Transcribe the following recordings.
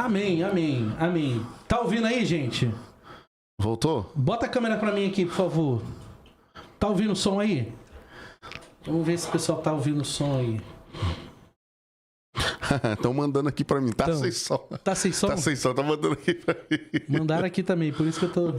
Amém, amém, amém. Tá ouvindo aí, gente? Voltou? Bota a câmera pra mim aqui, por favor. Tá ouvindo o som aí? Vamos ver se o pessoal tá ouvindo o som aí. Estão mandando aqui pra mim. Tá sem som. Tá sem som? Tá sem som, tá mandando aqui pra mim. Mandaram aqui também, por isso que eu tô...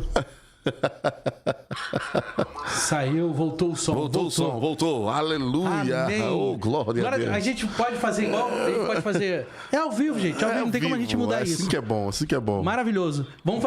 Saiu, voltou o som. Voltou o som, voltou. Aleluia. Amém. Oh, glória Agora a Deus. a gente pode fazer igual, a gente pode fazer... É ao vivo, gente. Ao vivo, não tem como a gente mudar isso. Assim que é bom, assim que é bom. Maravilhoso. Vamos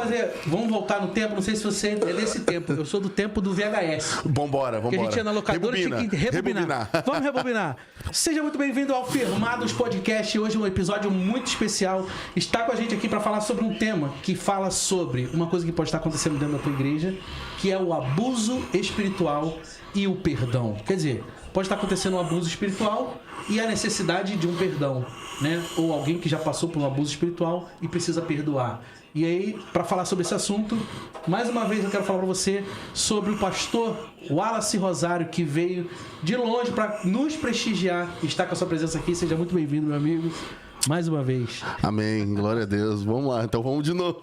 voltar no tempo. Não sei se você é desse tempo. Eu sou do tempo do VHS. Vambora. Que a gente ia na locadora e tinha que rebobinar. Vamos rebobinar. Seja muito bem-vindo ao Firmados Podcast. Hoje um episódio muito especial. Está com a gente aqui para falar sobre um tema que fala sobre uma coisa que pode estar acontecendo dentro da tua igreja, que é o abuso espiritual e o perdão. Quer dizer, pode estar acontecendo um abuso espiritual e a necessidade de um perdão, né? Ou alguém que já passou por um abuso espiritual e precisa perdoar. E aí, para falar sobre esse assunto, mais uma vez eu quero falar para você sobre o pastor Wallace Rosário, que veio de longe para nos prestigiar e está com a sua presença aqui. Seja muito bem-vindo, meu amigo, mais uma vez. Amém, glória a Deus. Vamos lá, então vamos de novo.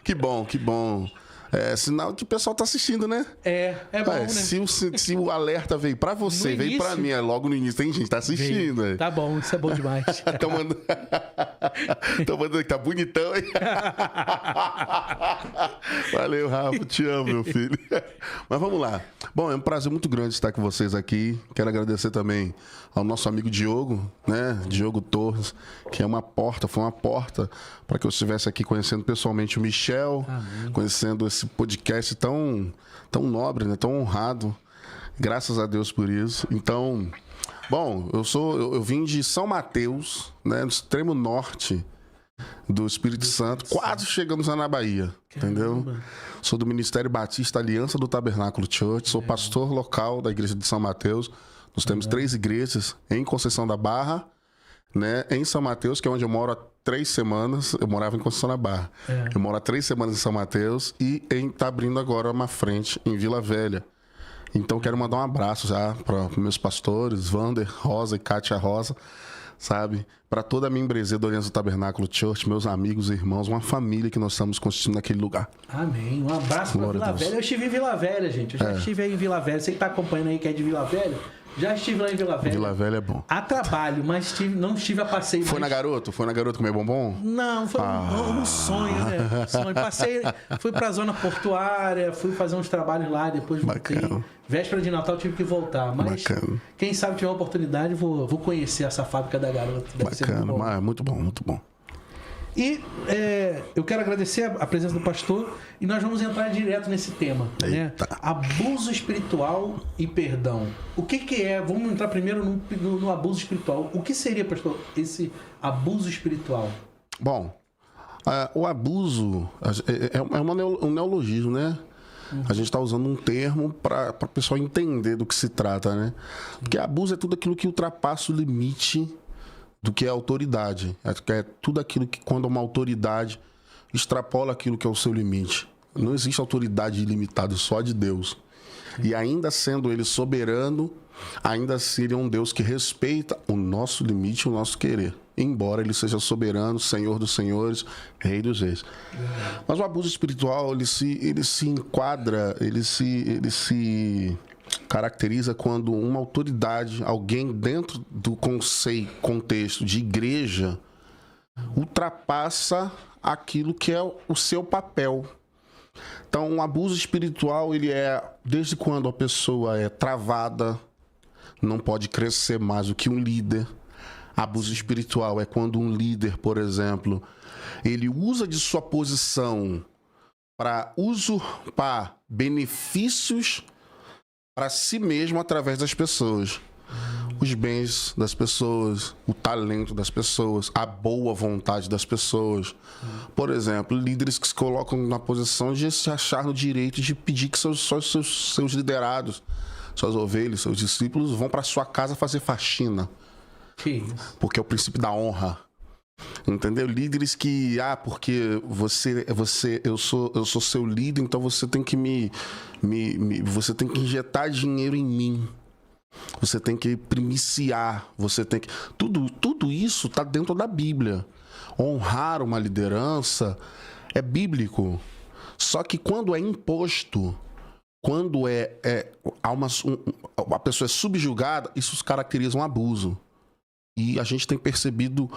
Que bom, que bom. É sinal que o pessoal tá assistindo, né? É bom, né? Se o alerta veio pra você, No veio início? pra mim, logo no início, tem gente que tá assistindo. Veio. Tá bom, isso é bom demais. Tô mandando que tá bonitão, hein? Valeu, Rafa, te amo, meu filho. Mas vamos lá. Bom, é um prazer muito grande estar com vocês aqui. Quero agradecer também ao nosso amigo Diogo, né? Diogo Torres, que foi uma porta para que eu estivesse aqui conhecendo pessoalmente o Michel, Amém. conhecendo esse podcast tão nobre, né? Tão honrado. Graças a Deus por isso. Então, bom, eu vim de São Mateus, né? No extremo norte do Espírito Santo, quase chegamos na Bahia, entendeu? Sou do Ministério Batista Aliança do Tabernáculo Church, sou pastor local da igreja de São Mateus. Nós temos 3 igrejas em Conceição da Barra, né? Em São Mateus, que é onde eu moro há 3 semanas. Eu morava em Conceição da Barra. Eu moro há 3 semanas em São Mateus e tá abrindo agora uma frente em Vila Velha. Então quero mandar um abraço já para meus pastores, Wander Rosa e Kátia Rosa, sabe? Para toda a minha empresa do Aliança do Tabernáculo Church, meus amigos, irmãos, uma família que nós estamos constituindo naquele lugar. Amém. Um abraço para Vila Velha. Eu estive em Vila Velha, gente. Eu já estive aí em Vila Velha. Você que tá acompanhando aí que é de Vila Velha, já estive lá em Vila Velha. Vila Velha é bom. A trabalho, mas não estive a passeio. Foi na Garoto? Foi na Garoto comer bombom? Não, foi um sonho, né? Fui pra zona portuária, fui fazer uns trabalhos lá, depois voltei. Bacana. Véspera de Natal tive que voltar, mas Bacana. Quem sabe tiver uma oportunidade, vou conhecer essa fábrica da Garoto. Deve ser muito bom. Bacana, muito bom, muito bom. E eu quero agradecer a presença do pastor e nós vamos entrar direto nesse tema, né? Abuso espiritual e perdão. O que é? Vamos entrar primeiro no abuso espiritual. O que seria, pastor, esse abuso espiritual? Bom, o abuso é um neologismo, né? A gente está usando um termo para o pessoal entender do que se trata, né? Porque abuso é tudo aquilo que ultrapassa o limite do que é autoridade. É tudo aquilo que, quando uma autoridade extrapola aquilo que é o seu limite. Não existe autoridade ilimitada, só de Deus. E ainda sendo ele soberano, ainda assim ele é um Deus que respeita o nosso limite e o nosso querer. Embora ele seja soberano, Senhor dos senhores, Rei dos reis. Mas o abuso espiritual, ele se enquadra, ele se caracteriza quando uma autoridade, alguém dentro do contexto de igreja, ultrapassa aquilo que é o seu papel. Então, um abuso espiritual, ele é desde quando a pessoa é travada, não pode crescer mais do que um líder. Abuso espiritual é quando um líder, por exemplo, ele usa de sua posição para usurpar benefícios para si mesmo através das pessoas. Os bens das pessoas, o talento das pessoas, a boa vontade das pessoas. Por exemplo, líderes que se colocam na posição de se achar no direito de pedir que seus liderados, suas ovelhas, seus discípulos vão para sua casa fazer faxina. Que isso? Porque é o princípio da honra. Entendeu? Líderes que, porque eu sou seu líder, então você tem que você tem que injetar dinheiro em mim. Você tem que primiciar, você tem que... Tudo isso está dentro da Bíblia. honrar uma liderança, é bíblico. Só que quando é imposto, quando a pessoa é subjugada, isso caracteriza um abuso. E a gente tem percebido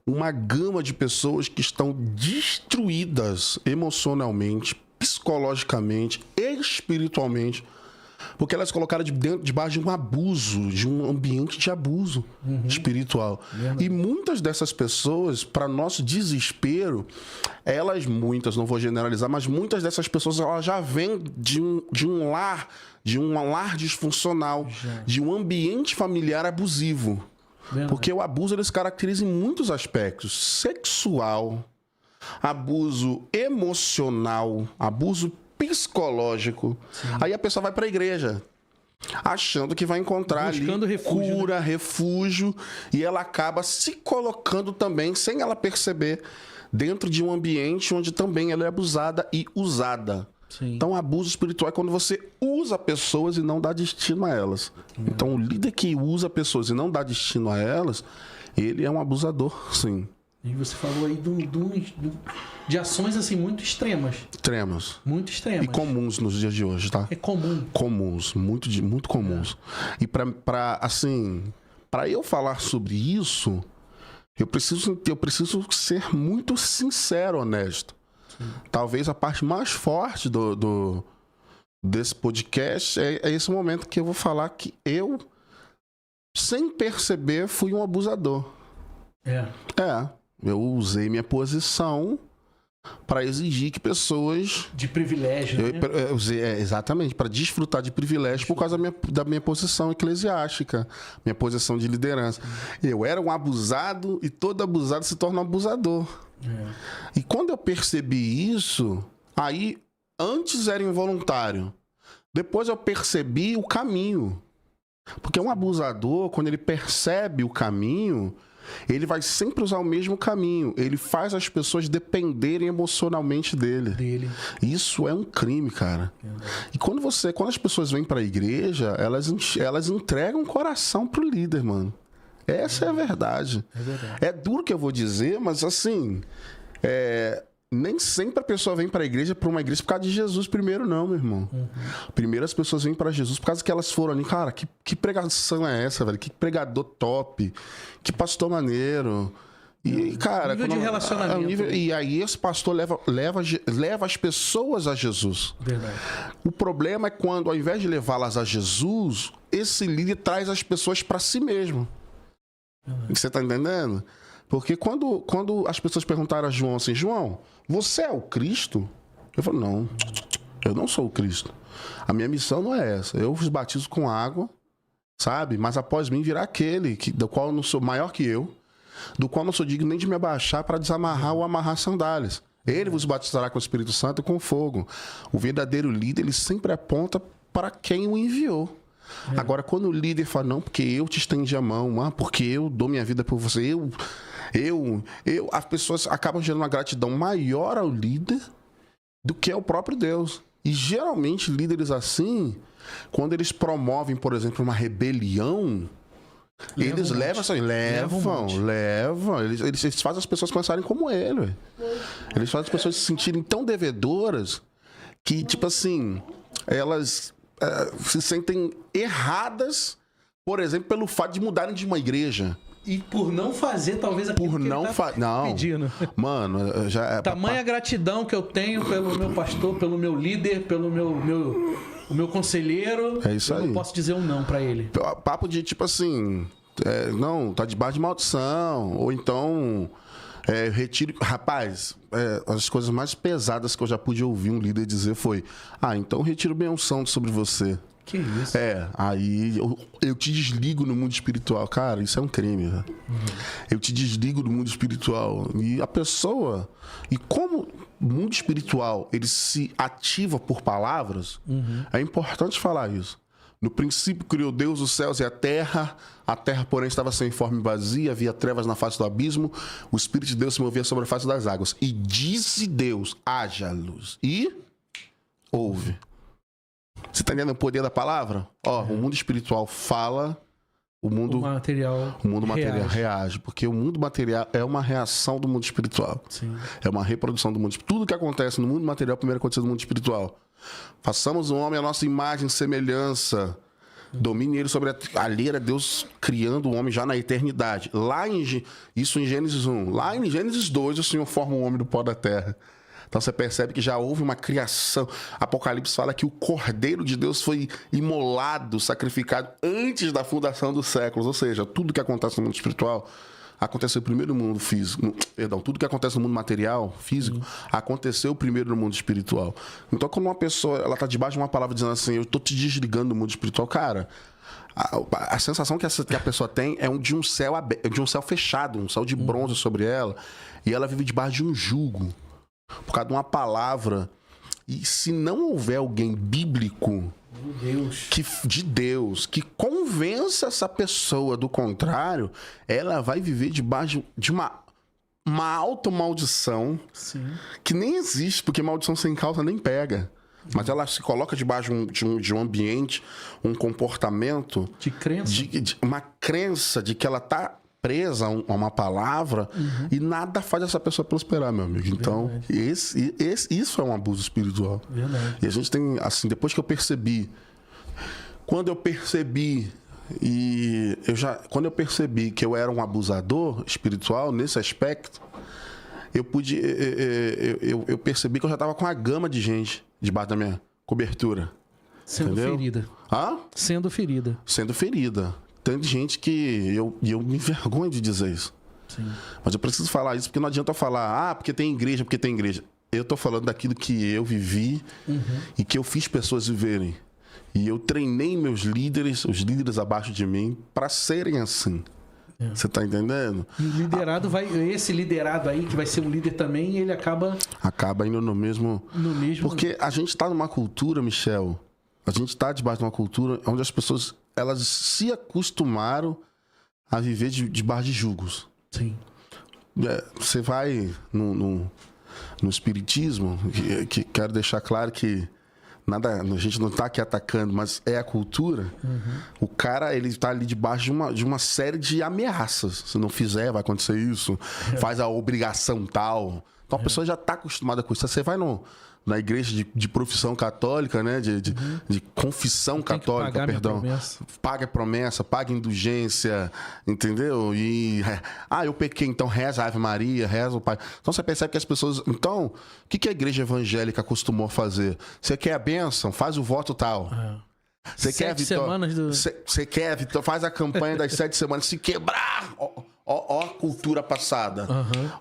uma gama de pessoas que estão destruídas emocionalmente, psicologicamente, espiritualmente, porque elas colocaram debaixo de um abuso, de um ambiente de abuso espiritual. E muitas dessas pessoas, para nosso desespero, muitas, não vou generalizar, mas muitas dessas pessoas elas já vêm de um lar disfuncional, de um ambiente familiar abusivo. Porque o abuso ele se caracteriza em muitos aspectos: sexual, abuso emocional, abuso psicológico. Sim. Aí a pessoa vai para a igreja achando que vai encontrar buscando ali refúgio, cura, refúgio, e ela acaba se colocando também, sem ela perceber, dentro de um ambiente onde também ela é abusada e usada. Sim. Então, abuso espiritual é quando você usa pessoas e não dá destino a elas. Então, o líder que usa pessoas e não dá destino a elas, ele é um abusador, sim. E você falou aí de ações assim muito extremas. Extremas. Muito extremas. E comuns nos dias de hoje, tá? É comum. Comuns, muito comuns. E para eu falar sobre isso, eu preciso ser muito sincero, honesto. Sim. Talvez a parte mais forte desse podcast é esse momento que eu vou falar que eu, sem perceber, fui um abusador. Eu usei minha posição para exigir que pessoas... De privilégio, né? Eu usei, exatamente, para desfrutar de privilégio por causa da minha posição eclesiástica, minha posição de liderança. Eu era um abusado e todo abusado se torna um abusador. E quando eu percebi isso, aí antes era involuntário. Depois eu percebi o caminho. Porque um abusador, quando ele percebe o caminho... ele vai sempre usar o mesmo caminho. Ele faz as pessoas dependerem emocionalmente dele. Isso é um crime, cara. E quando as pessoas vêm para a igreja, elas entregam o coração pro líder, mano. Essa é a verdade. É duro que eu vou dizer, mas assim... nem sempre a pessoa vem para a igreja, por uma igreja, por causa de Jesus primeiro, não, meu irmão. Primeiro as pessoas vêm para Jesus por causa que elas foram ali. Cara, que pregação é essa, velho? Que pregador top. Que pastor maneiro. E, cara... Nível de relacionamento. E aí esse pastor leva as pessoas a Jesus. Verdade. O problema é quando, ao invés de levá-las a Jesus, esse líder traz as pessoas para si mesmo. Você tá entendendo? Porque quando as pessoas perguntaram a João assim, João, você é o Cristo? Eu falo, não, eu não sou o Cristo. A minha missão não é essa. Eu vos batizo com água, sabe? Mas após mim virá aquele do qual eu não sou maior que eu, do qual não sou digno nem de me abaixar para desamarrar ou amarrar sandálias. Ele vos batizará com o Espírito Santo e com fogo. O verdadeiro líder, ele sempre aponta para quem o enviou. Agora, quando o líder fala, não, porque eu te estendi a mão, porque eu dou minha vida por você, as pessoas acabam gerando uma gratidão maior ao líder do que ao próprio Deus. E geralmente líderes assim, quando eles promovem, por exemplo, uma rebelião, eles levam, eles fazem as pessoas pensarem como ele. Eles fazem as pessoas se sentirem tão devedoras que, tipo assim, elas se sentem erradas, por exemplo, pelo fato de mudarem de uma igreja. E por não fazer, talvez, aquilo por não pedindo. Mano, já... Tamanha gratidão que eu tenho pelo meu pastor, pelo meu líder, pelo meu conselheiro. É isso aí. Eu não posso dizer um não pra ele. Papo de, tipo assim... não, tá debaixo de maldição. Ou então... retiro... Rapaz, as coisas mais pesadas que eu já pude ouvir um líder dizer foi... então retiro benção sobre você. Que isso? Aí eu te desligo no mundo espiritual. Cara, isso é um crime, né? Eu te desligo do mundo espiritual. E a pessoa... E como o mundo espiritual, ele se ativa por palavras, é importante falar isso. No princípio criou Deus os céus e a terra, porém estava sem forma e vazia, havia trevas na face do abismo, o Espírito de Deus se movia sobre a face das águas. E disse Deus, haja luz. E houve. Você está entendendo o poder da palavra? O mundo espiritual fala o mundo material reage. Porque o mundo material é uma reação do mundo espiritual. Sim. É uma reprodução do mundo espiritual. Tudo que acontece no mundo material primeiro acontece no mundo espiritual. Façamos o homem a nossa imagem e semelhança. Domine ele sobre a lei, era Deus criando o homem já na eternidade. Isso em Gênesis 1. Lá em Gênesis 2, o Senhor forma o homem do pó da terra. Então você percebe que já houve uma criação. Apocalipse fala que o Cordeiro de Deus foi imolado, sacrificado antes da fundação dos séculos. Ou seja, tudo que acontece no mundo espiritual aconteceu primeiro no mundo físico. Perdão, tudo que acontece no mundo material, físico, aconteceu primeiro no mundo espiritual. Então, quando uma pessoa ela está debaixo de uma palavra dizendo assim, eu estou te desligando do mundo espiritual, cara, a sensação que a pessoa tem é de um céu aberto, de um céu fechado, um céu de bronze sobre ela, e ela vive debaixo de um jugo, por causa de uma palavra. E se não houver alguém bíblico de Deus que convença essa pessoa do contrário, ela vai viver debaixo de uma automaldição. Sim. Que nem existe, porque maldição sem causa nem pega. Mas ela se coloca debaixo de um ambiente, um comportamento... De crença. Uma crença de que ela está presa a uma palavra e nada faz essa pessoa prosperar, meu amigo. Então, isso é um abuso espiritual. Verdade. E a gente tem, assim, depois que eu percebi... Quando eu percebi que eu era um abusador espiritual nesse aspecto, eu percebi que eu já estava com uma gama de gente debaixo da minha cobertura. Sendo ferida. Sendo ferida. Sendo ferida. Tem gente que eu me envergonho de dizer isso. Sim. Mas eu preciso falar isso porque não adianta eu falar, porque tem igreja, porque tem igreja. Eu tô falando daquilo que eu vivi e que eu fiz pessoas viverem. E eu treinei meus líderes, os líderes abaixo de mim, para serem assim. Você tá entendendo? E o liderado esse liderado aí, que vai ser um líder também, ele acaba indo no mesmo... Porque a gente tá numa cultura, Michel, a gente tá debaixo de uma cultura onde as pessoas, elas se acostumaram a viver debaixo de julgos. Sim. Você vai no espiritismo, que quero deixar claro que a gente não está aqui atacando, mas é a cultura. O cara, ele está ali debaixo de uma série de ameaças. Se não fizer, vai acontecer isso. Faz a obrigação tal. Então a pessoa já está acostumada com isso. Você vai na igreja de profissão católica, né? De confissão católica, perdão. Paga a promessa, paga a indulgência, entendeu? E eu pequei, então reza a Ave Maria, reza o Pai. Então você percebe que as pessoas... Então, o que a igreja evangélica acostumou a fazer? Você quer a bênção? Faz o voto tal. Você quer semanas do... Você quer, Vitor? Faz a campanha das 7 semanas. Se quebrar... Ó a cultura passada.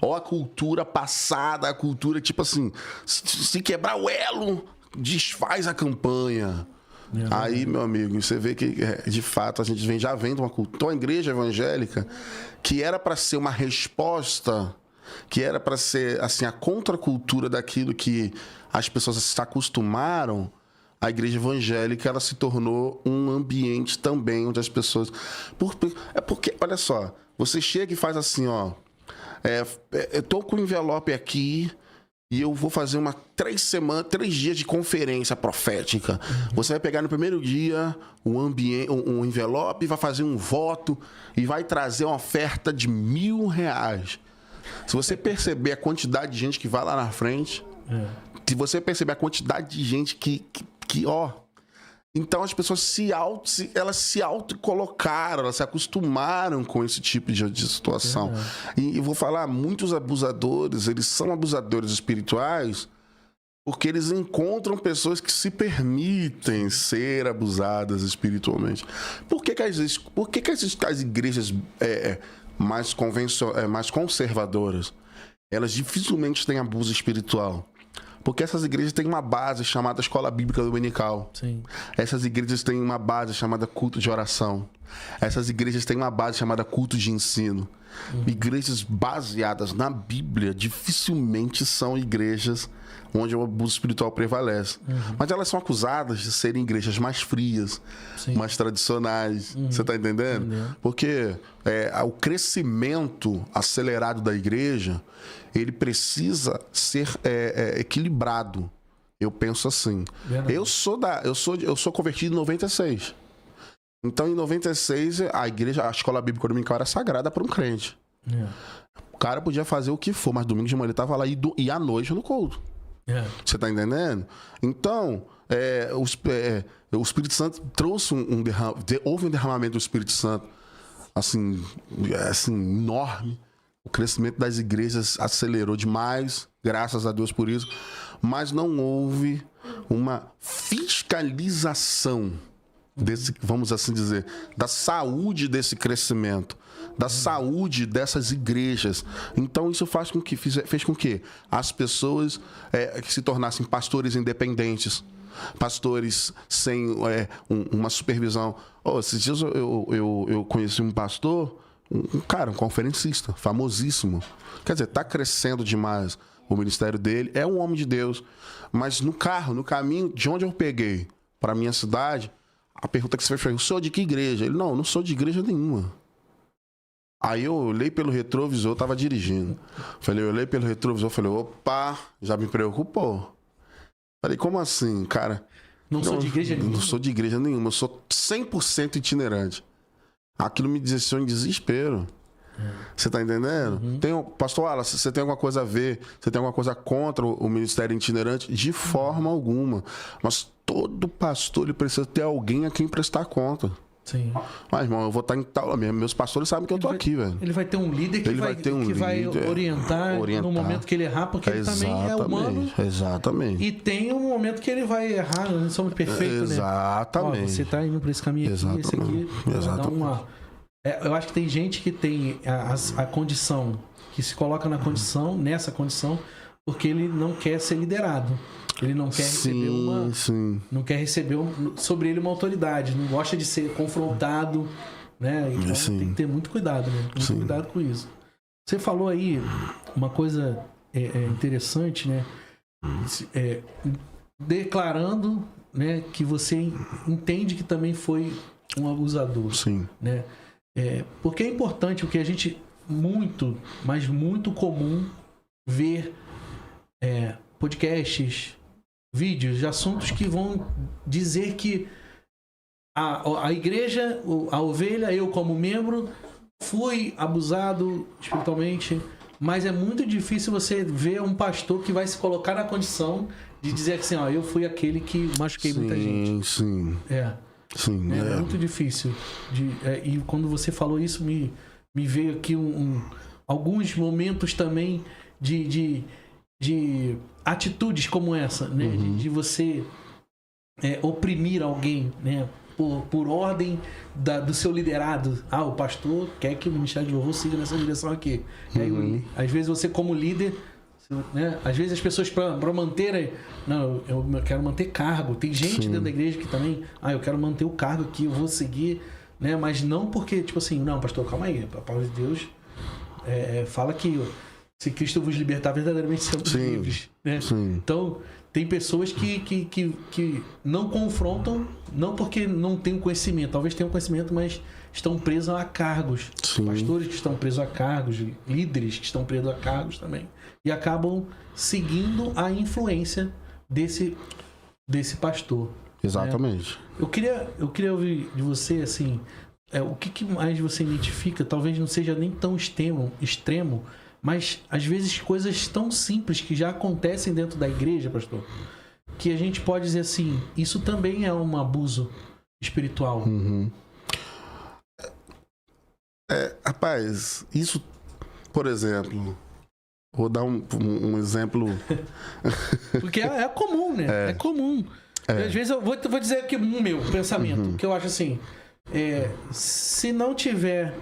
Ó a cultura passada, a cultura, tipo assim, se quebrar o elo, desfaz a campanha. Aí, meu amigo, você vê que, de fato, a gente já vem de uma cultura. Então, a igreja evangélica, que era para ser uma resposta, que era para ser, assim, a contracultura daquilo que as pessoas se acostumaram, a igreja evangélica, ela se tornou um ambiente também onde as pessoas... Porque, olha só, você chega e faz assim, eu tô com o envelope aqui e eu vou fazer 3 dias de conferência profética. Você vai pegar no primeiro dia um envelope, vai fazer um voto e vai trazer uma oferta de R$1.000. Se você perceber a quantidade de gente que vai lá na frente, se você perceber a quantidade de gente que então as pessoas elas se autocolocaram, elas se acostumaram com esse tipo de situação. E eu vou falar, muitos abusadores, eles são abusadores espirituais porque eles encontram pessoas que se permitem ser abusadas espiritualmente. Por que as igrejas mais conservadoras, elas dificilmente têm abuso espiritual? Porque essas igrejas têm uma base chamada Escola Bíblica Dominical. Sim. Essas igrejas têm uma base chamada culto de oração. Essas igrejas têm uma base chamada culto de ensino. Igrejas baseadas na Bíblia dificilmente são igrejas onde o abuso espiritual prevalece. Mas elas são acusadas de serem igrejas mais frias, mais tradicionais. Você está entendendo? Porque o crescimento acelerado da igreja, ele precisa ser equilibrado. Eu penso assim. Eu sou convertido em 96. Então, em 96, a escola bíblica dominical era sagrada para um crente. O cara podia fazer o que for, mas domingo de manhã ele tava lá e à noite no culto. Você tá entendendo? Então, o Espírito Santo trouxe houve um derramamento do Espírito Santo, assim, enorme. O crescimento das igrejas acelerou demais, graças a Deus por isso. Mas não houve uma fiscalização desse, vamos assim dizer, da saúde desse crescimento, da saúde dessas igrejas. Então isso fez com que as pessoas que se tornassem pastores independentes, pastores sem uma supervisão. Esses dias eu conheci um pastor, um conferencista, famosíssimo. Quer dizer, está crescendo demais o ministério dele, é um homem de Deus. Mas no caminho de onde eu peguei para minha cidade, a pergunta que você fez foi: eu sou de que igreja? Ele: não sou de igreja nenhuma. Aí eu olhei pelo retrovisor, eu tava dirigindo. Eu olhei pelo retrovisor, falei: opa, já me preocupou. Falei: como assim, cara? Não sou de igreja nenhuma? Não sou de igreja nenhuma, eu sou 100% itinerante. Aquilo me deixou em desespero. Você tá entendendo? Pastor Wallace, você tem alguma coisa a ver? Você tem alguma coisa contra o ministério itinerante? De forma alguma. Mas todo pastor, ele precisa ter alguém a quem prestar conta. Sim. Mas, irmão, eu vou estar em tal... Meus pastores sabem que eu tô aqui, velho. Ele vai ter um líder que vai orientar no momento que ele errar, porque ele também é humano. Exatamente. E tem um momento que ele vai errar, não somos perfeitos, exatamente. Né? Você tá indo por esse caminho aqui, esse aqui. Exatamente. Eu acho que tem gente que tem a condição, que se coloca nessa condição, porque ele não quer ser liderado. Ele não quer receber não quer receber sobre ele uma autoridade, não gosta de ser confrontado, né? Então tem que ter muito cuidado, né? Muito cuidado com isso. Você falou aí uma coisa interessante, né? Declarando, né, que você entende que também foi um abusador. Sim. Né? Porque é importante, porque a gente mas muito comum ver podcasts, vídeos de assuntos que vão dizer que a igreja, a ovelha, eu como membro, fui abusado espiritualmente, mas é muito difícil você ver um pastor que vai se colocar na condição de dizer assim: eu fui aquele que machuquei muita gente. Sim. Sim, é muito difícil. E quando você falou isso, me veio aqui alguns momentos também de atitudes como essa, né? De você oprimir alguém, né? Por ordem do seu liderado. O pastor quer que o ministério de louvor siga nessa direção aqui. Aí, às vezes você como líder, né? Às vezes as pessoas para manterem, não, eu quero manter cargo. Tem gente dentro da igreja que também, eu quero manter o cargo aqui, eu vou seguir, né? Mas não porque, tipo assim, não, pastor, calma aí, a palavra de Deus fala que se Cristo vos libertar, verdadeiramente seremos livres, né? Então tem pessoas que não confrontam, não porque não têm conhecimento, talvez tenham conhecimento, mas estão presos a cargos. Pastores que estão presos a cargos, líderes que estão presos a cargos também. E acabam seguindo a influência desse pastor. Exatamente. Né? Eu queria ouvir de você, assim, o que mais você identifica, talvez não seja nem tão extremo, mas às vezes coisas tão simples que já acontecem dentro da igreja, pastor, que a gente pode dizer assim: isso também é um abuso espiritual. Rapaz, isso, por exemplo, vou dar um exemplo. Porque é comum, né? É comum. Às vezes eu vou dizer aqui o meu pensamento, que eu acho assim: se não tiver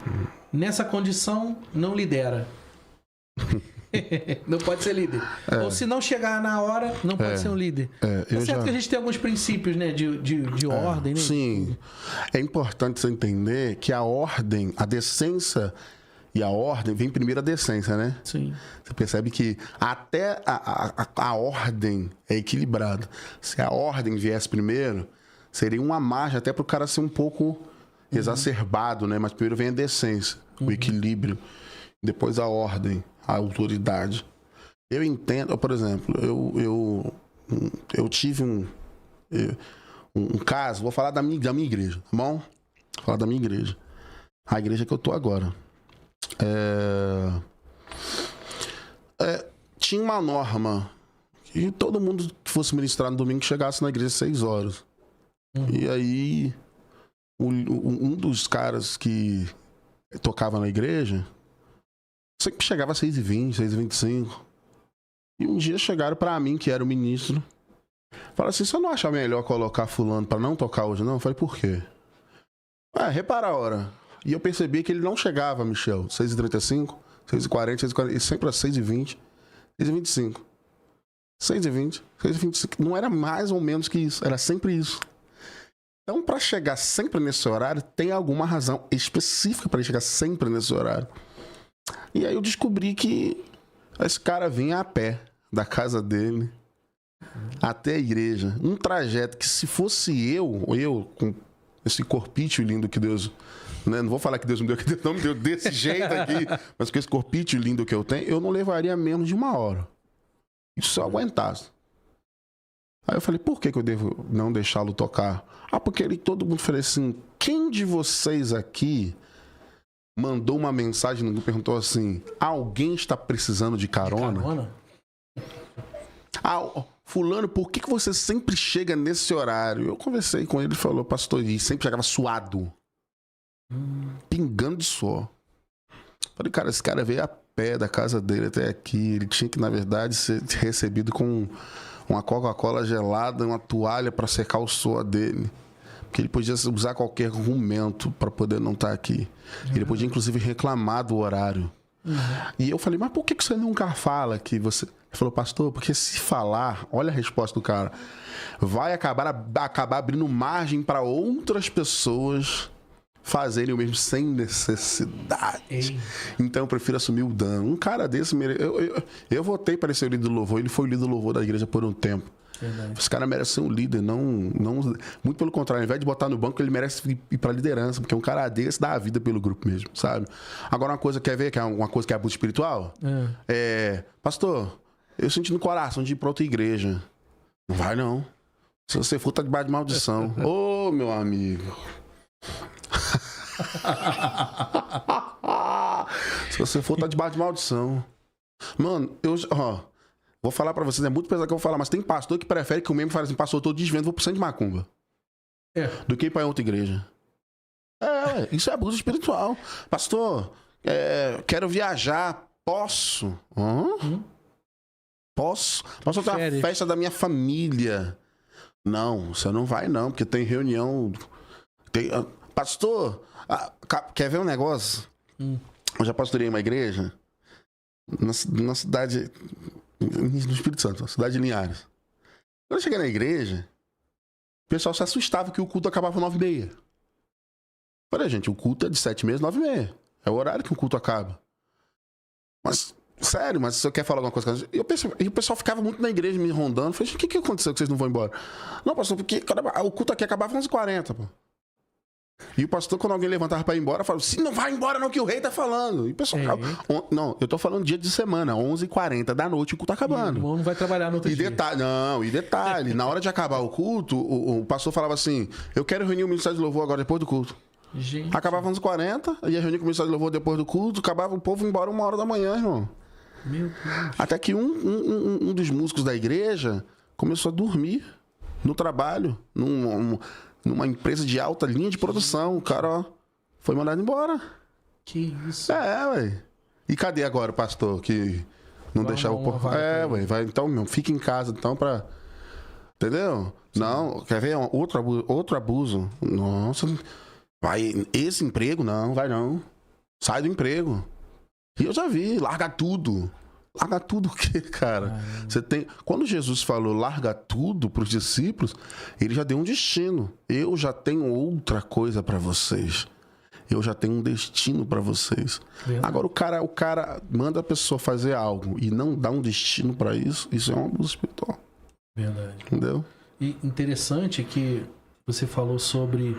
nessa condição, não lidera. Não pode ser líder. Ou se não chegar na hora, não pode ser um líder. É certo que a gente tem alguns princípios, né, de ordem, né? Sim. É importante você entender que a ordem, a decência e a ordem vem primeiro a decência, né? Sim. Você percebe que até a ordem é equilibrada. Se a ordem viesse primeiro, seria uma margem até para o cara ser um pouco exacerbado, né? Mas primeiro vem a decência, o equilíbrio, depois a ordem, a autoridade. Eu entendo, por exemplo, eu tive um caso, vou falar da minha igreja, tá bom? Falar da minha igreja. A igreja que eu tô agora. Tinha uma norma que todo mundo que fosse ministrar no domingo chegasse na igreja às 6 horas. E aí, um dos caras que tocava na igreja sempre chegava às 6h20, 6h25. E um dia chegaram pra mim, que era o ministro, falaram assim: você não acha melhor colocar fulano pra não tocar hoje, não? Eu falei: por quê? Repara a hora. E eu percebi que ele não chegava, Michel, 6h35, 6h40, 6h40, e sempre às 6h20, 6h25. 6h20, 6h25. Não era mais ou menos que isso, era sempre isso. Então, pra chegar sempre nesse horário, tem alguma razão específica pra ele chegar sempre nesse horário. E aí eu descobri que esse cara vinha a pé da casa dele até a igreja. Um trajeto que, se fosse eu com esse corpício lindo que Deus... Né? Não vou falar que Deus me deu, que Deus não me deu desse jeito aqui, mas com esse corpício lindo que eu tenho, eu não levaria menos de 1 hora. Isso se eu aguentasse. Aí eu falei: por que eu devo não deixá-lo tocar? Porque todo mundo falou assim: quem de vocês aqui mandou uma mensagem e perguntou assim: alguém está precisando de carona? Fulano, por que você sempre chega nesse horário? Eu conversei com ele e falou: pastor, e sempre chegava suado. Pingando de suor. Falei: cara, esse cara veio a pé da casa dele até aqui. Ele tinha que, na verdade, ser recebido com uma Coca-Cola gelada, uma toalha para secar o suor dele. Porque ele podia usar qualquer argumento para poder não estar aqui. Ele podia, inclusive, reclamar do horário. E eu falei: mas por que você nunca fala que você... Ele falou: pastor, porque se falar, olha a resposta do cara, vai acabar abrindo margem para outras pessoas fazerem o mesmo sem necessidade. Ei. Então eu prefiro assumir o dano. Um cara desse, eu votei para ser o líder do louvor. Ele foi o líder do louvor da igreja por um tempo. Verdade. Esse cara merece ser um líder, não, muito pelo contrário. Ao invés de botar no banco, ele merece ir pra liderança, porque um cara desse dá a vida pelo grupo mesmo, sabe? Agora, uma coisa, quer ver, que é uma coisa que é abuso espiritual? Pastor, eu senti no coração de ir pra outra igreja. Não vai, não. Se você for, tá debaixo de maldição. Ô, meu amigo. Se você for, tá debaixo de maldição. Mano, vou falar pra vocês, é muito pesado que eu vou falar, mas tem pastor que prefere que o membro fale assim: pastor, eu tô desvendo, vou pro centro de macumba. Do que ir pra outra igreja. Isso é abuso espiritual. Pastor, quero viajar, posso? Posso? Posso ter uma festa da minha família? Não, você não vai não, porque tem reunião. Pastor, quer ver um negócio? Eu já pastorei uma igreja na cidade... No Espírito Santo, cidade de Linhares. Quando eu cheguei na igreja, o pessoal se assustava que o culto acabava 9h30. Falei: gente, o culto é de 7h30 às 9h30. É o horário que o culto acaba. Mas, sério, mas se você quer falar alguma coisa... E o pessoal ficava muito na igreja me rondando. Falei: o que aconteceu que vocês não vão embora? Não, pastor, porque o culto aqui acabava às 11h40, pô. E o pastor, quando alguém levantava pra ir embora, falava: sim, não vai embora não, que o rei tá falando. E o pessoal não, eu tô falando dia de semana, 11h40 da noite, o culto tá acabando. Não vai trabalhar no outro dia. Detalhe, na hora de acabar o culto, o pastor falava assim: eu quero reunir o ministério de louvor agora, depois do culto. Gente. Acabava 11h40, ia reunir com o ministério de louvor depois do culto, acabava o povo embora 1h da manhã, irmão. Meu Deus. Até que um dos músicos da igreja começou a dormir no trabalho, numa empresa de alta linha de produção. O cara, foi mandado embora. Que isso? Ué. E cadê agora o pastor que não deixava o povo? Vai. Então, fica em casa, então, pra... Entendeu? Sim. Não, quer ver? Outro abuso. Nossa, vai... Esse emprego, não, vai não. Sai do emprego. E eu já vi, larga tudo. Larga tudo o quê, cara? Você tem... Quando Jesus falou larga tudo para os discípulos, ele já deu um destino. Eu já tenho outra coisa para vocês. Eu já tenho um destino para vocês. Verdade. Agora o cara manda a pessoa fazer algo e não dá um destino para isso, isso é um abuso espiritual. Verdade. Entendeu? E interessante que você falou sobre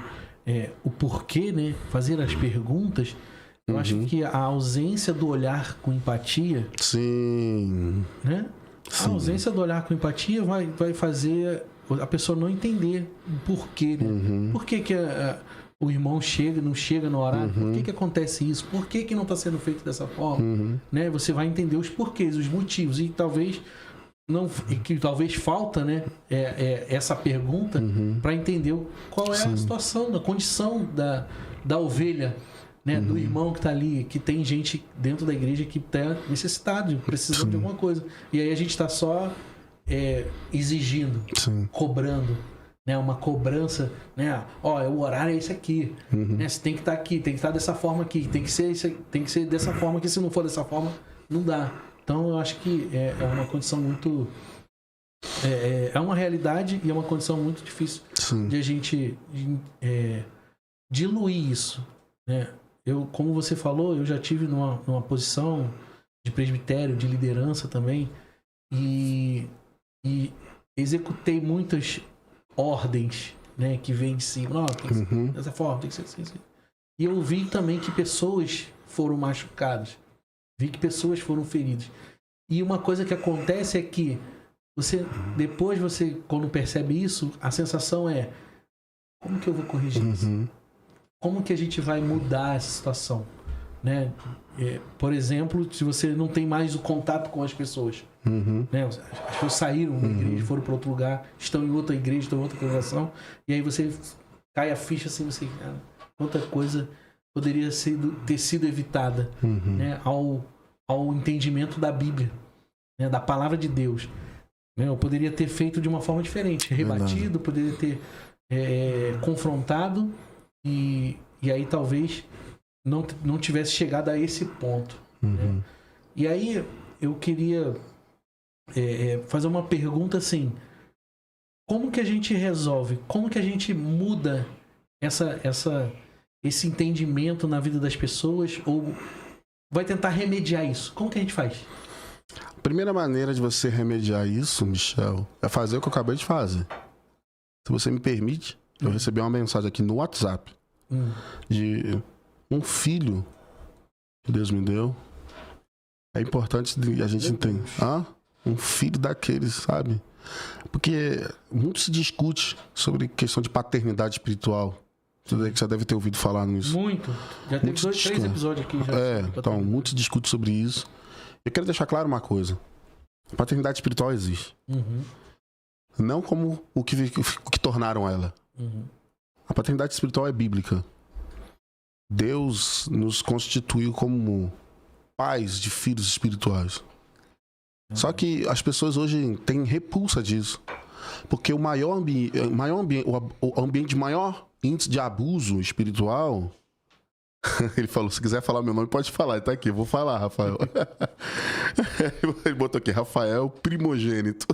o porquê, né? Fazer as perguntas. Eu acho que a ausência do olhar com empatia... Sim. Né? Sim. A ausência do olhar com empatia vai fazer a pessoa não entender o porquê, né? Por que o irmão não chega no horário. Por que acontece isso? Por que não está sendo feito dessa forma? Né? Você vai entender os porquês, os motivos. E talvez falta, né, essa pergunta para entender qual é a situação, a condição da ovelha, né, do irmão que está ali, que tem gente dentro da igreja que está necessitado, precisando de alguma coisa. E aí a gente está só exigindo, cobrando, né, uma cobrança, né, o horário é esse aqui, né, você tem que estar aqui, tem que estar dessa forma aqui, tem que ser dessa forma, que se não for dessa forma, não dá. Então, eu acho que é uma condição muito... É uma realidade e é uma condição muito difícil de a gente diluir isso, né? Como você falou, eu já tive numa posição de presbitério, de liderança também, e executei muitas ordens, né, que vêm de cima. Tem que ser dessa forma, tem que ser assim. E eu vi também que pessoas foram machucadas. Vi que pessoas foram feridas. E uma coisa que acontece é que depois quando percebe isso, a sensação é: como que eu vou corrigir isso? Como que a gente vai mudar essa situação? Né? Por exemplo, se você não tem mais o contato com as pessoas. Né? As pessoas saíram da igreja, foram para outro lugar, estão em outra igreja, estão em outra congregação, e aí você cai a ficha assim, quanta coisa poderia ter sido evitada, né? Ao entendimento da Bíblia, né? Da palavra de Deus. Né? Eu poderia ter feito de uma forma diferente, rebatido, poderia ter confrontado e aí talvez não tivesse chegado a esse ponto. Né? E aí eu queria fazer uma pergunta assim: como que a gente resolve, como que a gente muda esse entendimento na vida das pessoas, ou vai tentar remediar isso? Como que a gente faz? A primeira maneira de você remediar isso, Michel, é fazer o que eu acabei de fazer. Se você me permite, eu recebi uma mensagem aqui no WhatsApp de um filho que Deus me deu. É importante a gente entender. Um filho daqueles, sabe? Porque muito se discute sobre questão de paternidade espiritual. Você já deve ter ouvido falar nisso. Muito. Já teve 3 episódios aqui. Então, muito se discute sobre isso. Eu quero deixar claro uma coisa. A paternidade espiritual existe. Não como o que tornaram ela. A paternidade espiritual é bíblica. Deus nos constituiu como pais de filhos espirituais. Só que as pessoas hoje têm repulsa disso. Porque o ambiente de maior índice de abuso espiritual... Ele falou: se quiser falar meu nome, pode falar. Ele tá aqui, eu vou falar, Rafael. Ele botou aqui: Rafael primogênito.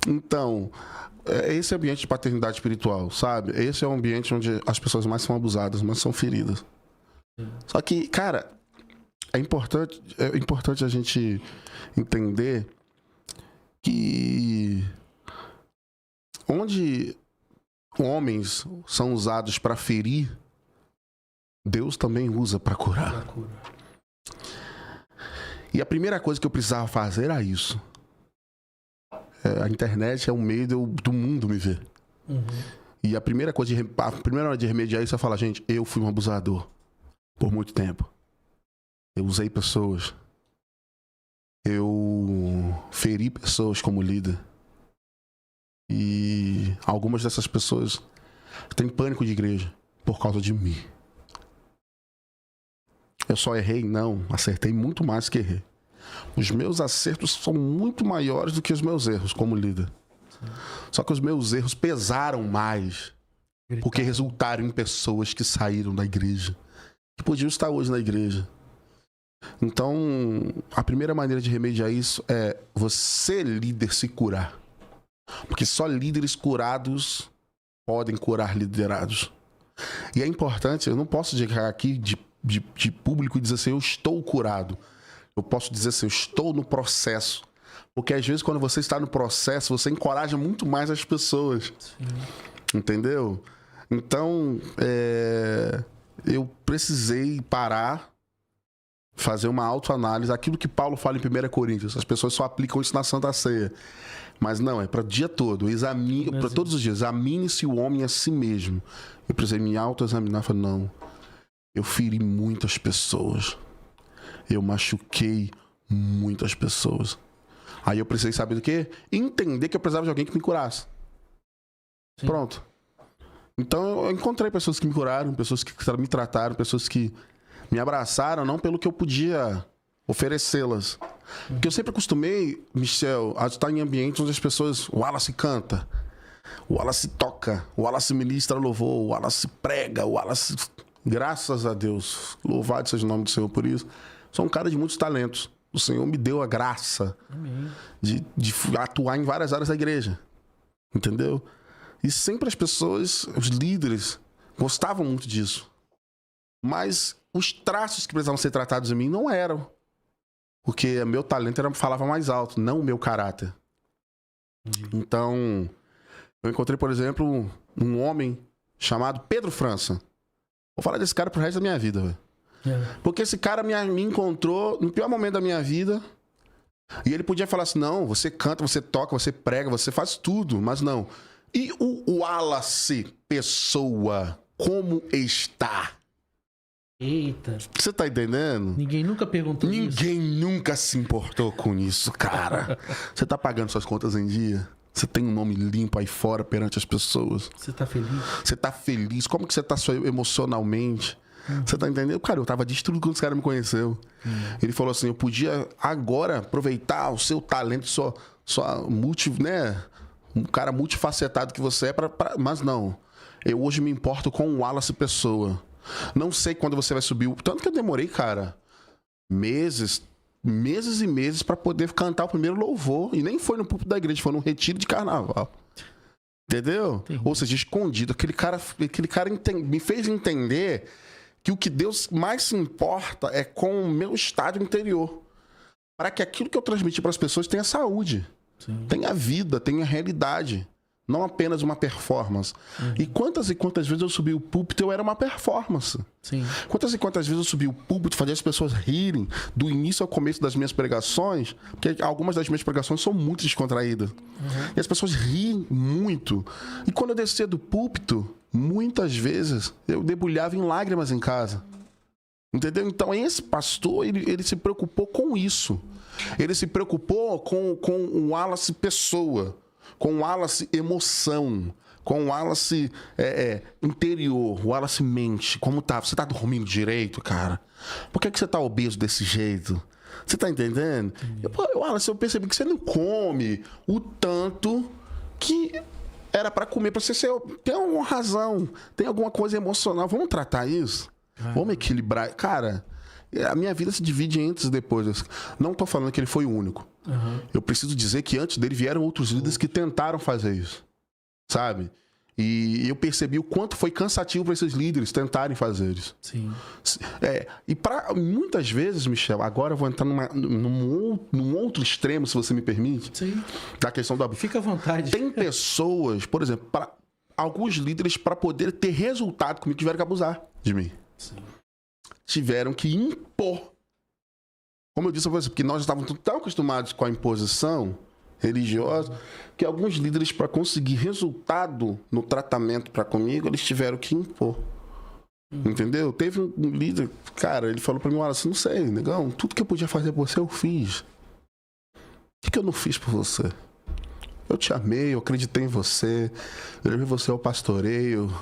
Então, esse é o ambiente de paternidade espiritual, sabe? Esse é o ambiente onde as pessoas mais são abusadas, mais são feridas. Só que, cara, é importante a gente entender que onde homens são usados para ferir, Deus também usa para curar. E a primeira coisa que eu precisava fazer era isso. A internet é um meio do mundo me ver. E a primeira hora de remediar isso é falar: gente, eu fui um abusador por muito tempo. Eu usei pessoas. Eu feri pessoas como líder. E algumas dessas pessoas têm pânico de igreja por causa de mim. Eu só errei? Não. Acertei muito mais que errei. Os meus acertos são muito maiores do que os meus erros como líder. Só que os meus erros pesaram mais porque resultaram em pessoas que saíram da igreja, que podiam estar hoje na igreja. Então, a primeira maneira de remediar isso é você, líder, se curar. Porque só líderes curados podem curar liderados. E é importante, eu não posso chegar aqui de público e dizer assim: eu estou curado. Eu posso dizer assim: eu estou no processo. Porque às vezes quando você está no processo, você encoraja muito mais as pessoas. Sim. Entendeu? Então, eu precisei parar, fazer uma autoanálise, aquilo que Paulo fala em 1 Coríntios, as pessoas só aplicam isso na Santa Ceia. Mas não, é para o dia todo, para todos os dias, examine-se o homem a si mesmo. Eu precisei me autoexaminar, falei, não, eu feri muitas pessoas, eu machuquei muitas pessoas. Aí eu precisei saber do quê? Entender que eu precisava de alguém que me curasse. Sim. Pronto. Então eu encontrei pessoas que me curaram, pessoas que me trataram, pessoas que me abraçaram, não pelo que eu podia oferecê-las. Porque eu sempre acostumei, Michel, a estar em ambientes onde as pessoas... O Wallace canta, o Wallace toca, o Wallace ministra louvor, o Wallace prega, o Wallace... Graças a Deus, louvado seja o nome do Senhor por isso. Sou um cara de muitos talentos. O Senhor me deu a graça de atuar em várias áreas da igreja. Entendeu? E sempre as pessoas, os líderes, gostavam muito disso. Mas os traços que precisavam ser tratados em mim não eram. Porque meu talento falava mais alto, não o meu caráter. Então, eu encontrei, por exemplo, um homem chamado Pedro França. Vou falar desse cara pro resto da minha vida, velho. Porque esse cara me encontrou no pior momento da minha vida. E ele podia falar assim, não, você canta, você toca, você prega, você faz tudo. Mas não. E o Wallace, pessoa, como está? Eita. Você tá entendendo? Ninguém nunca perguntou isso. Ninguém nunca se importou com isso, cara. Você tá pagando suas contas em dia? Você tem um nome limpo aí fora perante as pessoas? Você tá feliz? Você tá feliz? Como que você tá emocionalmente? Você tá entendendo? Cara, eu tava destruído quando esse cara me conheceu. Ele falou assim, eu podia agora aproveitar o seu talento, sua né? Um cara multifacetado que você é, mas não. Eu hoje me importo com o Wallace pessoa. Não sei quando você vai subir. Tanto que eu demorei, cara, meses e meses pra poder cantar o primeiro louvor. E nem foi no púlpito da igreja, foi num retiro de carnaval. Entendeu? Entendi. Ou seja, escondido. Aquele cara me fez entender que o que Deus mais se importa é com o meu estado interior. Para que aquilo que eu transmiti para as pessoas tenha saúde. Sim. Tenha vida, tenha realidade. Não apenas uma performance. E quantas vezes eu subi o púlpito, eu era uma performance. Sim. Quantas vezes eu subi o púlpito, fazia as pessoas rirem do início ao começo das minhas pregações, porque algumas das minhas pregações são muito descontraídas. E as pessoas riem muito. E quando eu descia do púlpito, muitas vezes eu debulhava em lágrimas em casa. Entendeu? Então esse pastor, ele se preocupou com isso. Ele se preocupou com o Wallace pessoa, com o Wallace emoção, com o Wallace interior, o Wallace mente. Como tá? Você tá dormindo direito, cara? Por que você tá obeso desse jeito? Você tá entendendo? Wallace, eu percebi que você não come o tanto que era para comer, para você ser... Tem alguma razão, tem alguma coisa emocional. Vamos tratar isso? Vamos equilibrar. Cara, a minha vida se divide em antes e depois. Não tô falando que ele foi o único. Eu preciso dizer que antes dele vieram outros líderes que tentaram fazer isso. Sabe? E eu percebi o quanto foi cansativo para esses líderes tentarem fazer isso. Sim. E para muitas vezes, Michel, agora eu vou entrar num outro extremo, se você me permite. Sim. Da questão da... Fica à vontade. Tem pessoas, por exemplo, alguns líderes, para poder ter resultado comigo, tiveram que abusar de mim. Sim. Tiveram que impor. Como eu disse a você, porque nós estávamos tão acostumados com a imposição religiosa, que alguns líderes, para conseguir resultado no tratamento para comigo, eles tiveram que impor. Entendeu? Teve um líder, cara, ele falou para mim, olha, assim, não sei, negão, tudo que eu podia fazer por você, eu fiz. O que eu não fiz por você? Eu te amei, eu acreditei em você, eu levei você ao pastoreio.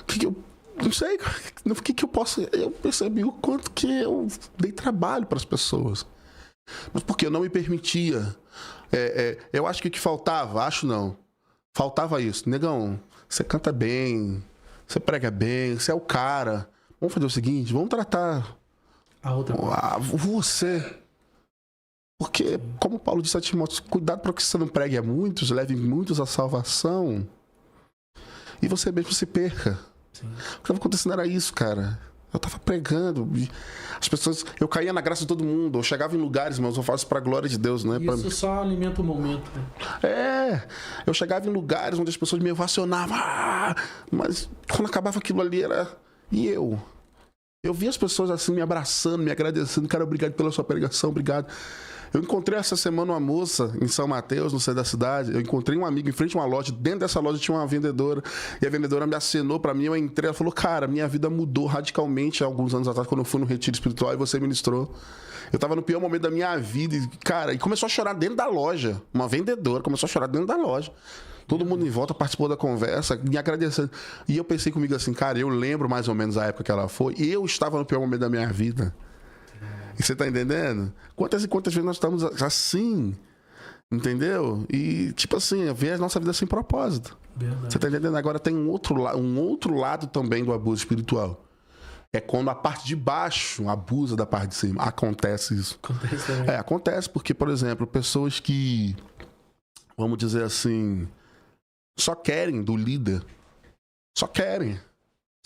O que eu... Não sei, o que eu posso... Eu percebi o quanto que eu dei trabalho para as pessoas. Mas porque eu não me permitia. Eu acho que o que faltava, faltava isso. Negão, você canta bem, você prega bem, você é o cara. Vamos fazer o seguinte, vamos tratar você. Porque, como Paulo disse a Timóteo, cuidado para que você não pregue a muitos, leve muitos à salvação e você mesmo se perca. Sim. O que estava acontecendo era isso, cara. Eu tava pregando, as pessoas, eu caía na graça de todo mundo, eu chegava em lugares, mas eu faço pra glória de Deus, né? Isso só alimenta o momento. Né? Eu chegava em lugares onde as pessoas me ovacionavam, mas quando acabava aquilo ali era... E eu Eu vi as pessoas assim me abraçando, me agradecendo. Cara, obrigado pela sua pregação, obrigado. Eu encontrei essa semana uma moça em São Mateus, no centro da cidade. Eu encontrei um amigo em frente a uma loja. Dentro dessa loja tinha uma vendedora. E a vendedora me acenou pra mim. Eu entrei. Ela falou, cara, minha vida mudou radicalmente há alguns anos atrás, quando eu fui no retiro espiritual e você ministrou. Eu tava no pior momento da minha vida. E, cara, e começou a chorar dentro da loja. Uma vendedora começou a chorar dentro da loja. Todo mundo em volta participou da conversa, me agradecendo. E eu pensei comigo assim, cara, eu lembro mais ou menos a época que ela foi. E eu estava no pior momento da minha vida. E você tá entendendo? Quantas e quantas vezes nós estamos assim, entendeu? E, tipo assim, ver a nossa vida sem propósito. Verdade. Você tá entendendo? Agora tem um outro lado também do abuso espiritual. É quando a parte de baixo abusa da parte de cima. Acontece isso. Acontece também. Acontece porque, por exemplo, pessoas que, vamos dizer assim, só querem do líder. Só querem.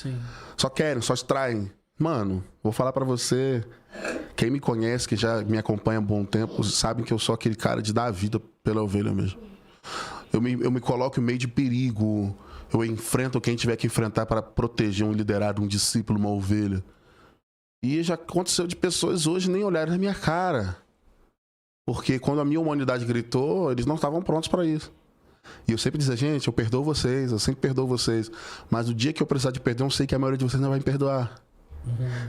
Sim. Só querem, só extraem. Mano, vou falar pra você, quem me conhece, que já me acompanha há um bom tempo, sabe que eu sou aquele cara de dar a vida pela ovelha mesmo. Eu me coloco em meio de perigo, eu enfrento quem tiver que enfrentar para proteger um liderado, um discípulo, uma ovelha. E já aconteceu de pessoas hoje nem olharem na minha cara. Porque quando a minha humanidade gritou, eles não estavam prontos para isso. E eu sempre dizia, gente, eu perdoo vocês, eu sempre perdoo vocês. Mas o dia que eu precisar de perdão, eu sei que a maioria de vocês não vai me perdoar.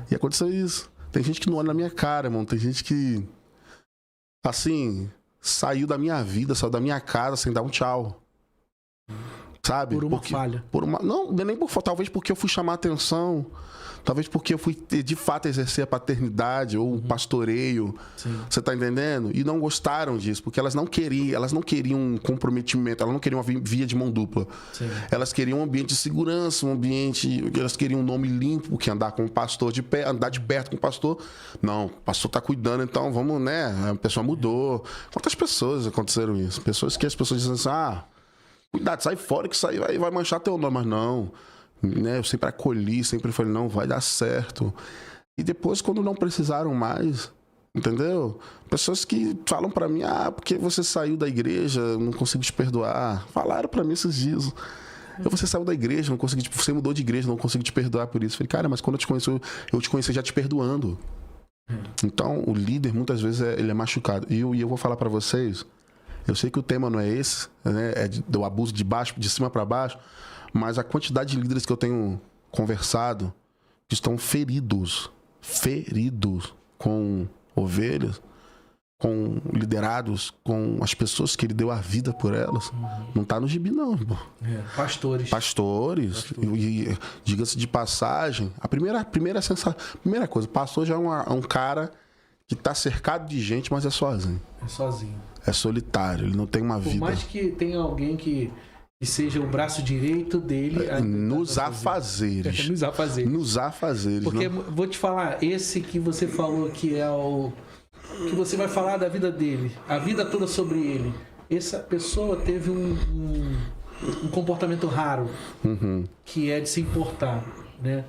E aconteceu isso. Tem gente que não olha na minha cara, irmão. Tem gente que, assim, saiu da minha vida, saiu da minha casa sem dar um tchau. Sabe? Por uma falha. Não, nem por falta. Talvez porque eu fui chamar a atenção. Talvez porque eu fui, de fato, exercer a paternidade ou o pastoreio. Sim. Você tá entendendo? E não gostaram disso, porque elas não queriam um comprometimento, elas não queriam uma via de mão dupla. Sim. Elas queriam um ambiente de segurança, um ambiente... Elas queriam um nome limpo, que andar com o pastor de pé, andar de perto com o pastor. Não, o pastor tá cuidando, então vamos, né? A pessoa mudou. Quantas pessoas aconteceram isso? Pessoas que as pessoas dizem assim, cuidado, sai fora que isso aí vai manchar teu nome. Mas não... Né? Eu sempre acolhi, sempre falei, não, vai dar certo. E depois, quando não precisaram mais, entendeu? Pessoas que falam pra mim, porque você saiu da igreja, não consigo te perdoar. Falaram pra mim esses dias. Você saiu da igreja, não consegui, você mudou de igreja, não consigo te perdoar por isso. Eu falei, cara, mas quando eu te conheci já te perdoando. Então, o líder, muitas vezes, ele é machucado. E eu vou falar pra vocês, eu sei que o tema não é esse, né? É do abuso de baixo, de cima pra baixo. Mas a quantidade de líderes que eu tenho conversado que estão feridos com ovelhas, com liderados, com as pessoas que ele deu a vida por elas. Não tá no gibi, não, irmão. Pastores. E diga-se de passagem, a primeira coisa, pastor já é um cara que tá cercado de gente, mas é sozinho. É sozinho. É solitário, ele não tem uma vida. Por mais que tenha alguém que seja o braço direito dele... Nos afazeres. Nos afazeres. Porque, vou te falar, esse que você falou que é o... que você vai falar da vida dele, a vida toda sobre ele. Essa pessoa teve um comportamento raro, que é de se importar, né?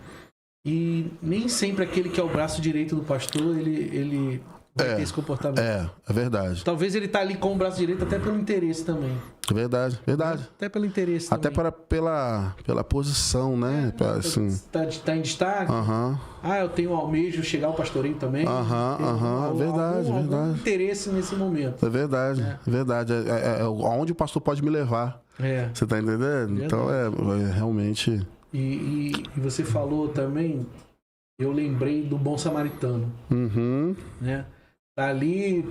E nem sempre aquele que é o braço direito do pastor, ele vai ter esse comportamento. É verdade. Talvez ele tá ali com o braço direito até pelo interesse também. Verdade. Até pelo interesse até também. pela posição, né? Assim. Tá em destaque. Eu tenho almejo chegar ao pastoreio também. Verdade. Algum interesse nesse momento. É verdade. É onde o pastor pode me levar. Você tá entendendo? Verdade. Então realmente... E você falou também, eu lembrei do bom samaritano. Né? Tá ali...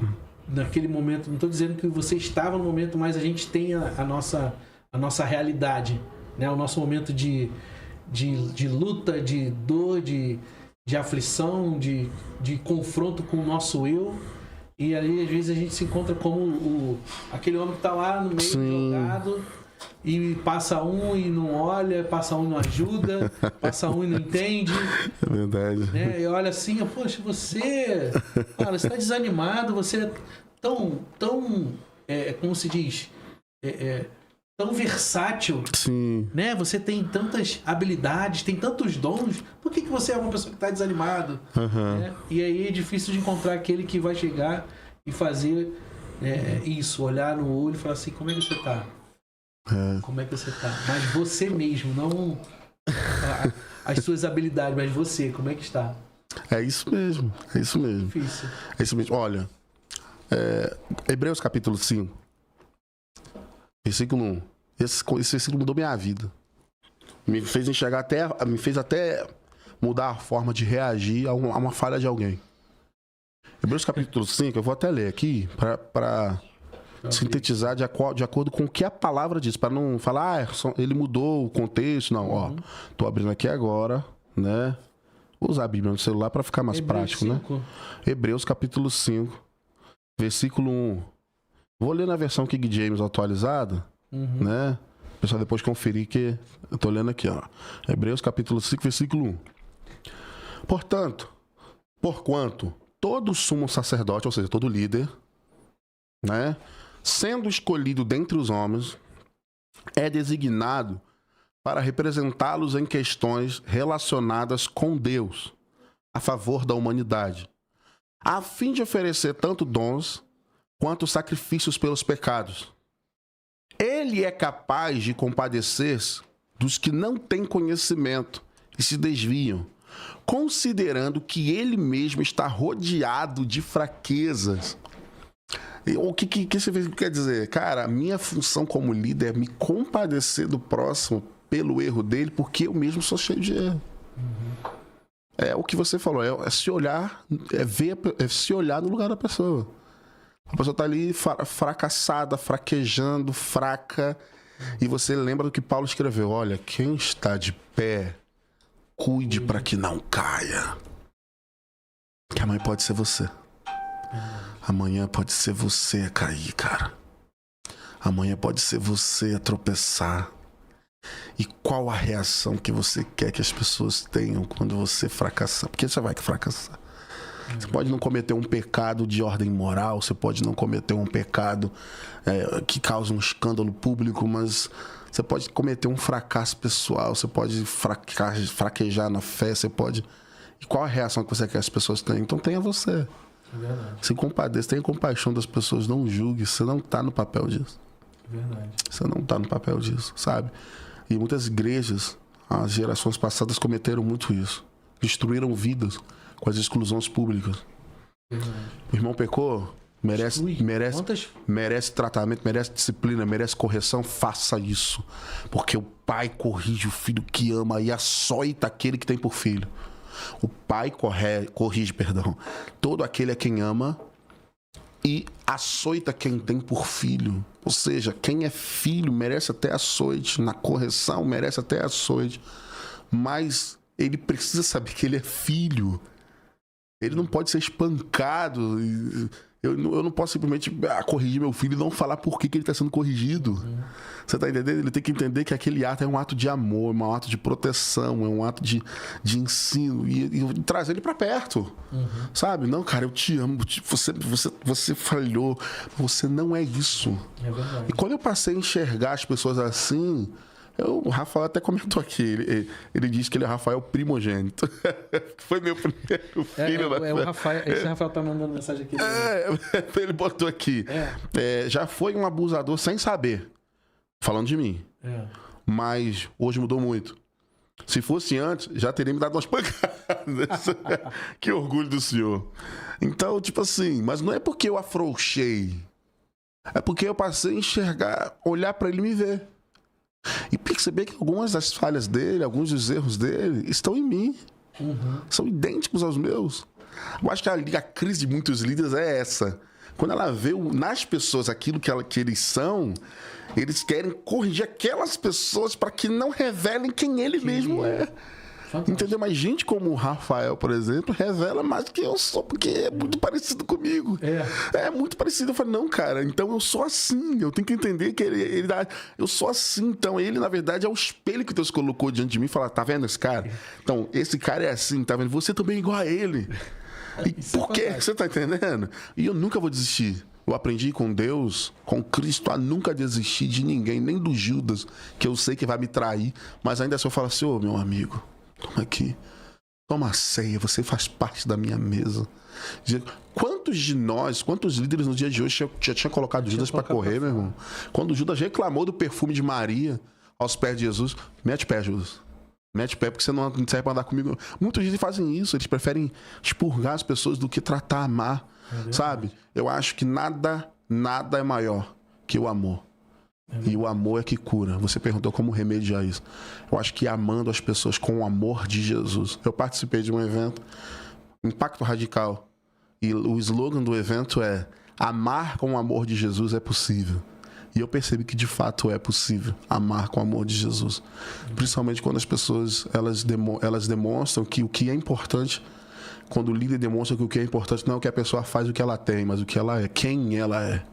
naquele momento, não estou dizendo que você estava no momento, mas a gente tem a nossa realidade, né? O nosso momento de luta, de dor, de aflição, de confronto com o nosso eu. E aí, às vezes, a gente se encontra como aquele homem que está lá no meio jogado e passa um e não olha, passa um e não ajuda, passa um e não entende. É verdade. Né? E olha assim, poxa, você está desanimado, você é tão como se diz, tão versátil. Sim. Né? Você tem tantas habilidades, tem tantos dons, por que você é uma pessoa que está desanimado? Né? E aí é difícil de encontrar aquele que vai chegar e fazer isso, olhar no olho e falar assim, como é que você está? Como é que você tá? Mas você mesmo, as suas habilidades, mas você, como é que está? É isso mesmo, é isso mesmo. Difícil. É isso mesmo. Olha, Hebreus capítulo 5, versículo 1. Esse versículo mudou minha vida. Me fez enxergar me fez até mudar a forma de reagir a uma falha de alguém. Hebreus capítulo 5, eu vou até ler aqui para sintetizar de acordo com o que a palavra diz, para não falar, ele mudou o contexto, não, ó. Tô abrindo aqui agora, né? Vou usar a Bíblia no celular para ficar mais prático, 5. Né? Hebreus capítulo 5, versículo 1. Vou ler na versão King James atualizada, né? Pessoal, depois conferir que eu tô lendo aqui, ó. Hebreus capítulo 5, versículo 1. Porquanto todo sumo sacerdote, ou seja, todo líder, né, sendo escolhido dentre os homens, é designado para representá-los em questões relacionadas com Deus, a favor da humanidade, a fim de oferecer tanto dons quanto sacrifícios pelos pecados. Ele é capaz de compadecer-se dos que não têm conhecimento e se desviam, considerando que ele mesmo está rodeado de fraquezas. O que você quer dizer? Cara, a minha função como líder é me compadecer do próximo pelo erro dele, porque eu mesmo sou cheio de erro. É o que você falou, é se olhar, é se olhar no lugar da pessoa. A pessoa tá ali fracassada, fraquejando, fraca, e você lembra do que Paulo escreveu: olha, quem está de pé, cuide para que não caia. Que amanhã pode ser você. Amanhã pode ser você a cair, cara. Amanhã pode ser você a tropeçar. E qual a reação que você quer que as pessoas tenham quando você fracassar? Porque você vai fracassar. Você pode não cometer um pecado de ordem moral, você pode não cometer um pecado que causa um escândalo público, mas você pode cometer um fracasso pessoal, você pode fraquejar na fé, você pode... E qual a reação que você quer que as pessoas tenham? Então tenha você. Verdade. Se compadeça, tenha compaixão das pessoas, não julgue, você não está no papel disso. Verdade. Você não está no papel disso, sabe? E muitas igrejas, as gerações passadas cometeram muito isso. Destruíram vidas com as exclusões públicas. O irmão pecou, merece tratamento, merece disciplina, merece correção, faça isso. Porque o pai corrige o filho que ama e açoita aquele que tem por filho. O pai corrige, todo aquele a quem ama e açoita quem tem por filho. Ou seja, quem é filho merece até açoite, na correção merece até açoite, mas ele precisa saber que ele é filho. Ele não pode ser espancado. Eu não posso simplesmente corrigir meu filho e não falar por que ele está sendo corrigido. Você está entendendo? Ele tem que entender que aquele ato é um ato de amor, é um ato de proteção, é um ato de ensino e trazer ele para perto. Sabe? Não, cara, eu te amo. Você falhou. Você não é isso. É verdade. E quando eu passei a enxergar as pessoas assim... O Rafael até comentou aqui, ele disse que ele é Rafael primogênito. Foi meu primeiro filho. O Rafael, esse Rafael tá mandando mensagem aqui. Ele botou aqui. Já foi um abusador sem saber, falando de mim. Mas hoje mudou muito. Se fosse antes, já teria me dado umas pancadas. Que orgulho do senhor. Então, tipo assim, mas não é porque eu afrouxei. É porque eu passei a enxergar, olhar pra ele e me ver. E perceber que algumas das falhas dele, alguns dos erros dele estão em mim. São idênticos aos meus. Eu acho que a crise de muitos líderes é essa. Quando ela vê nas pessoas aquilo que eles são, eles querem corrigir aquelas pessoas para que não revelem quem ele mesmo é. Fantástico. Entendeu? Mas gente como o Rafael, por exemplo, revela mais do que eu sou, porque é muito parecido comigo. É muito parecido. Eu falei, não, cara, então eu sou assim. Eu tenho que entender que eu sou assim. Então ele, na verdade, é o espelho que Deus colocou diante de mim e falou, tá vendo esse cara? Então, esse cara é assim, tá vendo? Você também é igual a ele. E por quê? Você tá entendendo? E eu nunca vou desistir. Eu aprendi com Deus, com Cristo, a nunca desistir de ninguém, nem do Judas, que eu sei que vai me trair. Mas ainda assim eu falo assim, meu amigo, toma aqui, toma a ceia, você faz parte da minha mesa. Quantos de nós, quantos líderes no dia de hoje já tinha colocado Judas para correr, meu irmão? Quando Judas reclamou do perfume de Maria aos pés de Jesus, mete o pé, Judas. Mete o pé porque você não serve pra andar comigo. Muitos gente fazem isso, eles preferem expurgar as pessoas do que tratar, amar, sabe? Eu acho que nada é maior que o amor. E o amor é que cura. Você perguntou como remediar isso. Eu acho que amando as pessoas com o amor de Jesus. Eu participei de um evento, Impacto Radical, e o slogan do evento é: amar com o amor de Jesus é possível. E eu percebi que de fato é possível amar com o amor de Jesus. Principalmente quando as pessoas elas demonstram que o que é importante, quando o líder demonstra que o que é importante não é o que a pessoa faz, o que ela tem, mas o que ela é, quem ela é.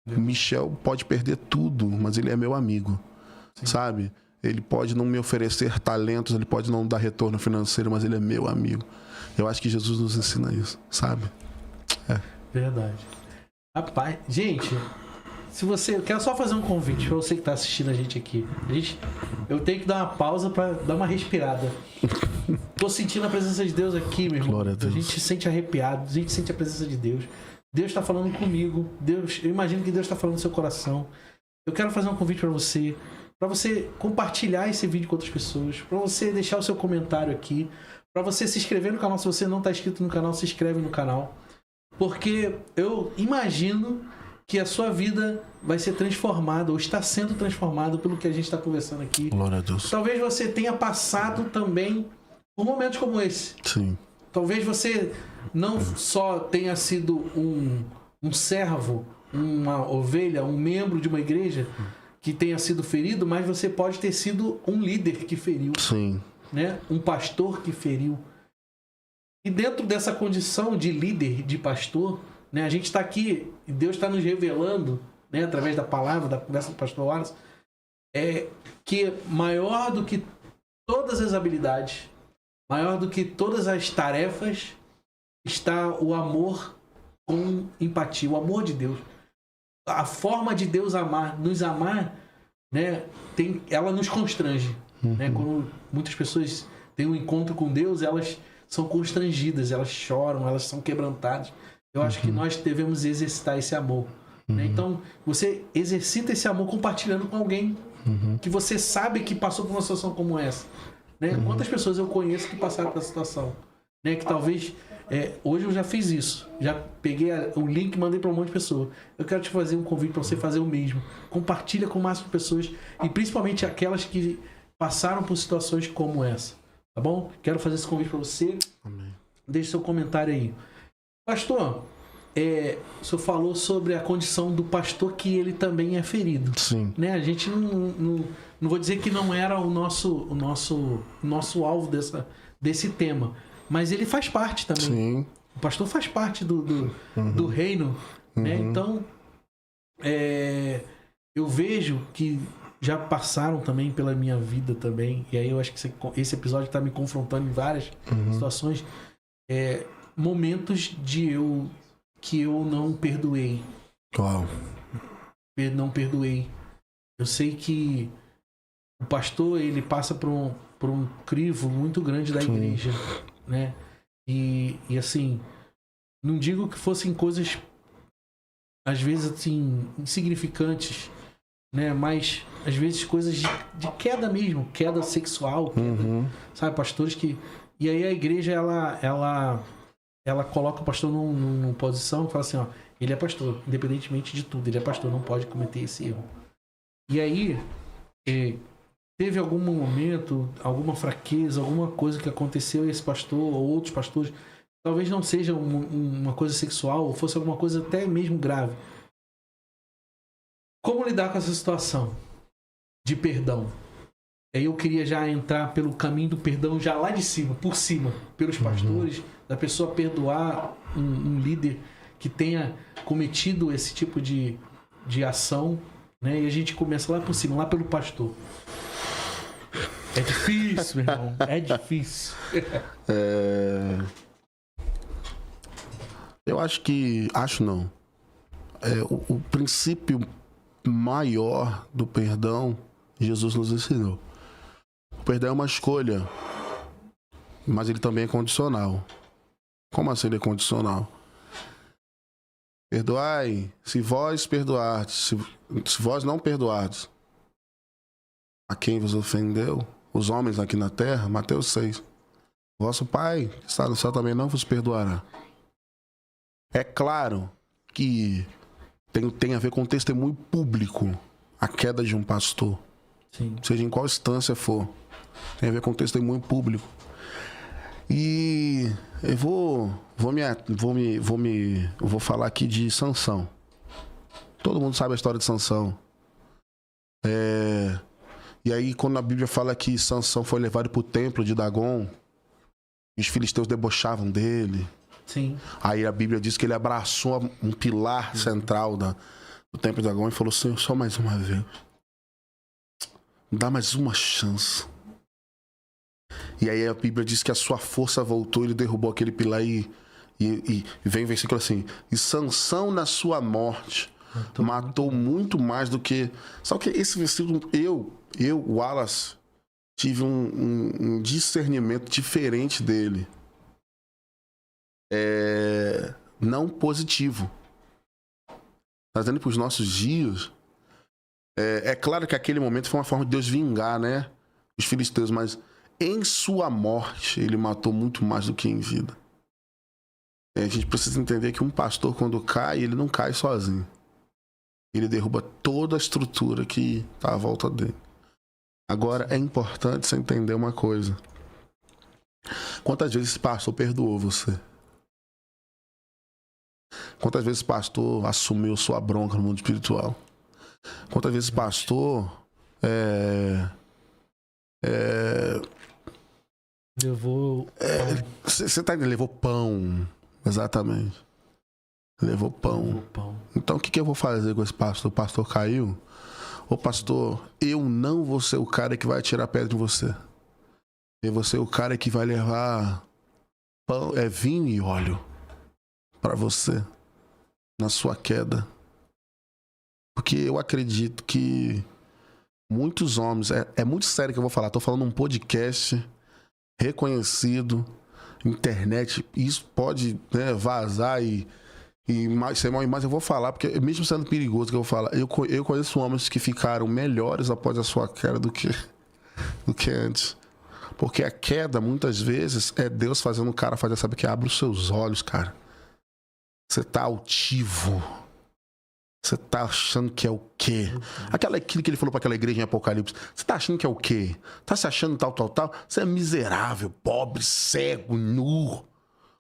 Michel pode perder tudo, mas ele é meu amigo. Sim. Sabe? Ele pode não me oferecer talentos, ele pode não dar retorno financeiro, mas ele é meu amigo. Eu acho que Jesus nos ensina isso, sabe? Verdade. Rapaz, gente, eu quero só fazer um convite pra você que tá assistindo a gente aqui. Eu tenho que dar uma pausa pra dar uma respirada. Tô sentindo a presença de Deus aqui, meu irmão. Glória a Deus. A gente se sente arrepiado, a gente sente a presença de Deus. Deus tá falando comigo. Eu imagino que Deus tá falando no seu coração. Eu quero fazer um convite pra você compartilhar esse vídeo com outras pessoas, pra você deixar o seu comentário aqui, pra você se inscrever no canal. Se você não tá inscrito no canal, se inscreve no canal. Porque eu imagino que a sua vida vai ser transformada, ou está sendo transformada pelo que a gente está conversando aqui. Glória a Deus. Talvez você tenha passado também por momentos como esse. Sim. Talvez você não só tenha sido um servo, uma ovelha, um membro de uma igreja que tenha sido ferido, mas você pode ter sido um líder que feriu. Sim. Né? Um pastor que feriu. E dentro dessa condição de líder, de pastor, né, a gente está aqui e Deus está nos revelando, né, através da palavra, da conversa do pastor Wallace, que maior do que todas as habilidades, maior do que todas as tarefas, está o amor com empatia, o amor de Deus. A forma de Deus nos amar, né, ela nos constrange. Né? Quando muitas pessoas têm um encontro com Deus, elas são constrangidas, elas choram, elas são quebrantadas. Eu acho que nós devemos exercitar esse amor. Né? Então, você exercita esse amor compartilhando com alguém que você sabe que passou por uma situação como essa. Né? Quantas pessoas eu conheço que passaram por essa situação? Né? Que talvez... hoje eu já fiz isso. Já peguei o link e mandei para um monte de pessoas. Eu quero te fazer um convite para você fazer o mesmo. Compartilha com o máximo de pessoas. E principalmente aquelas que passaram por situações como essa. Tá bom? Quero fazer esse convite para você. Amém. Deixe seu comentário aí. Pastor, o senhor falou sobre a condição do pastor que ele também é ferido. Sim. Né? A gente não vou dizer que não era o nosso alvo desse tema, mas ele faz parte também. Sim. O pastor faz parte do reino. Né? Então, eu vejo que já passaram também pela minha vida também, e aí eu acho que esse episódio está me confrontando em várias situações, momentos que eu não perdoei. Uau. Não perdoei. Eu sei que o pastor, ele passa por um crivo muito grande da igreja, né? E assim, não digo que fossem coisas às vezes assim insignificantes, né? Mas às vezes coisas de queda mesmo, queda sexual, sabe, pastores que... E aí a igreja ela coloca o pastor numa posição e fala assim, ó, ele é pastor, independentemente de tudo, ele é pastor, não pode cometer esse erro. E aí teve algum momento, alguma fraqueza, alguma coisa que aconteceu a esse pastor ou outros pastores, talvez não seja uma coisa sexual, ou fosse alguma coisa até mesmo grave. Como lidar com essa situação de perdão? Aí eu queria já entrar pelo caminho do perdão já lá de cima, por cima, pelos pastores, da pessoa perdoar um líder que tenha cometido esse tipo de ação, né? E a gente começa lá por cima, lá pelo pastor. É difícil, meu irmão, é difícil. Eu acho que... Acho não. O princípio maior do perdão, Jesus nos ensinou. O perdão é uma escolha, mas ele também é condicional. Como assim ele é condicional? Perdoai, se vós perdoardes, se vós não perdoardes a quem vos ofendeu, os homens aqui na terra, Mateus 6. Vosso Pai, que está no céu, também não vos perdoará. É claro que tem a ver com testemunho público a queda de um pastor. Sim. Seja em qual instância for. Tem a ver com testemunho público. E eu vou falar aqui de Sansão. Todo mundo sabe a história de Sansão. E aí, quando a Bíblia fala que Sansão foi levado para o templo de Dagon, os filisteus debochavam dele. Sim. Aí a Bíblia diz que ele abraçou um pilar central do templo de Dagon e falou: Senhor, só mais uma vez. Me dá mais uma chance. E aí a Bíblia diz que a sua força voltou, ele derrubou aquele pilar e vem o versículo assim: e Sansão na sua morte matou muito mais do que... Só que esse versículo, Wallace, tive um discernimento diferente dele. Não positivo. Trazendo para os nossos dias, é claro que aquele momento foi uma forma de Deus vingar, né, os filisteus, mas em sua morte ele matou muito mais do que em vida. A gente precisa entender que um pastor, quando cai, ele não cai sozinho. Ele derruba toda a estrutura que está à volta dele. Agora, é importante você entender uma coisa. Quantas vezes esse pastor perdoou você? Quantas vezes esse pastor assumiu sua bronca no mundo espiritual? Quantas vezes esse pastor levou... Você tá entendendo? Levou pão. Exatamente. Levou pão. Então o que eu vou fazer com esse pastor? O pastor caiu. Ô pastor, eu não vou ser o cara que vai tirar pedra de você. Eu vou ser o cara que vai levar pão, vinho e óleo para você na sua queda. Porque eu acredito que muitos homens... É muito sério que eu vou falar. Tô falando um podcast reconhecido, internet. Isso pode, né, vazar mas eu vou falar, porque mesmo sendo perigoso que eu vou falar, eu conheço homens que ficaram melhores após a sua queda do que antes. Porque a queda, muitas vezes, é Deus fazendo o cara fazer, sabe, que abre os seus olhos, cara. Você tá altivo. Você tá achando que é o quê? Aquilo que ele falou para aquela igreja em Apocalipse. Você tá achando que é o quê? Tá se achando tal? Você é miserável, pobre, cego, nu.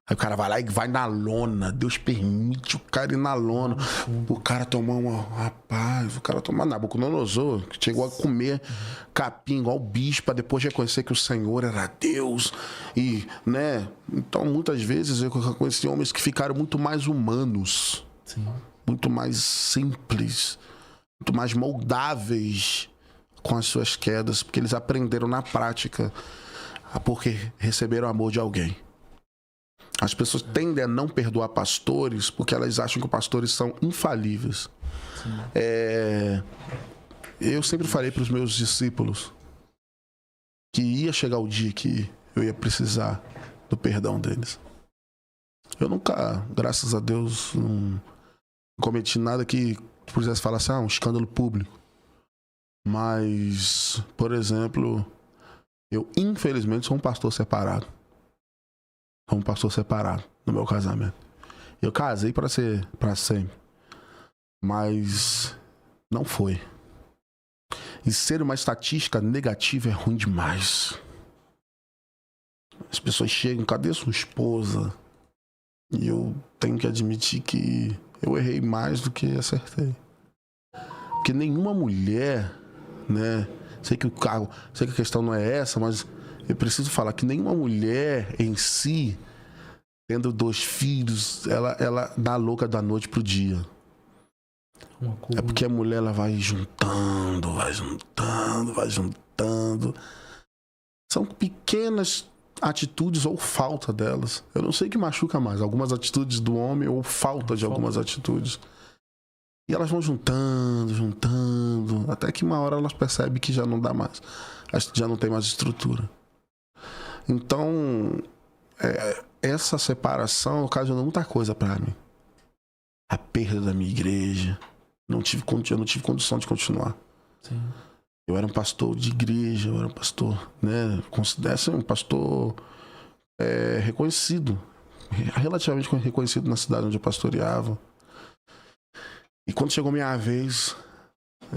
Aí o cara vai lá e vai na lona. Deus permite o cara ir na lona. O cara tomar Rapaz, o cara tomar Nabucodonosor, que chegou a comer capim igual bicho, pra depois reconhecer que o Senhor era Deus. E, né? Então, muitas vezes eu conheci homens que ficaram muito mais humanos. Sim. Muito mais simples. Muito mais moldáveis com as suas quedas. Porque eles aprenderam na prática. Porque receberam o amor de alguém. As pessoas tendem a não perdoar pastores porque elas acham que os pastores são infalíveis. Eu sempre falei para os meus discípulos que ia chegar o dia que eu ia precisar do perdão deles. Eu nunca, graças a Deus, não cometi nada que pudesse falar assim, um escândalo público. Mas, por exemplo, eu infelizmente sou um pastor separado. Sou um pastor separado no meu casamento. Eu casei para sempre. Mas não foi. E ser uma estatística negativa é ruim demais. As pessoas chegam, cadê sua esposa? E eu tenho que admitir que eu errei mais do que acertei. Porque nenhuma mulher, né? Sei que a questão não é essa, mas eu preciso falar que nenhuma mulher em si, tendo 2 filhos, ela dá louca da noite pro dia. É porque a mulher ela vai juntando. São pequenas atitudes ou falta delas. Eu não sei o que machuca mais, algumas atitudes do homem ou falta de algumas atitudes. E elas vão juntando, até que uma hora elas percebem que já não dá mais. Já não tem mais estrutura. Então, essa separação ocasionou muita coisa para mim. A perda da minha igreja. Eu não tive condição de continuar. Sim. Eu era um pastor de igreja, eu era um pastor, né? Considera-se um pastor reconhecido, relativamente reconhecido na cidade onde eu pastoreava. E quando chegou minha vez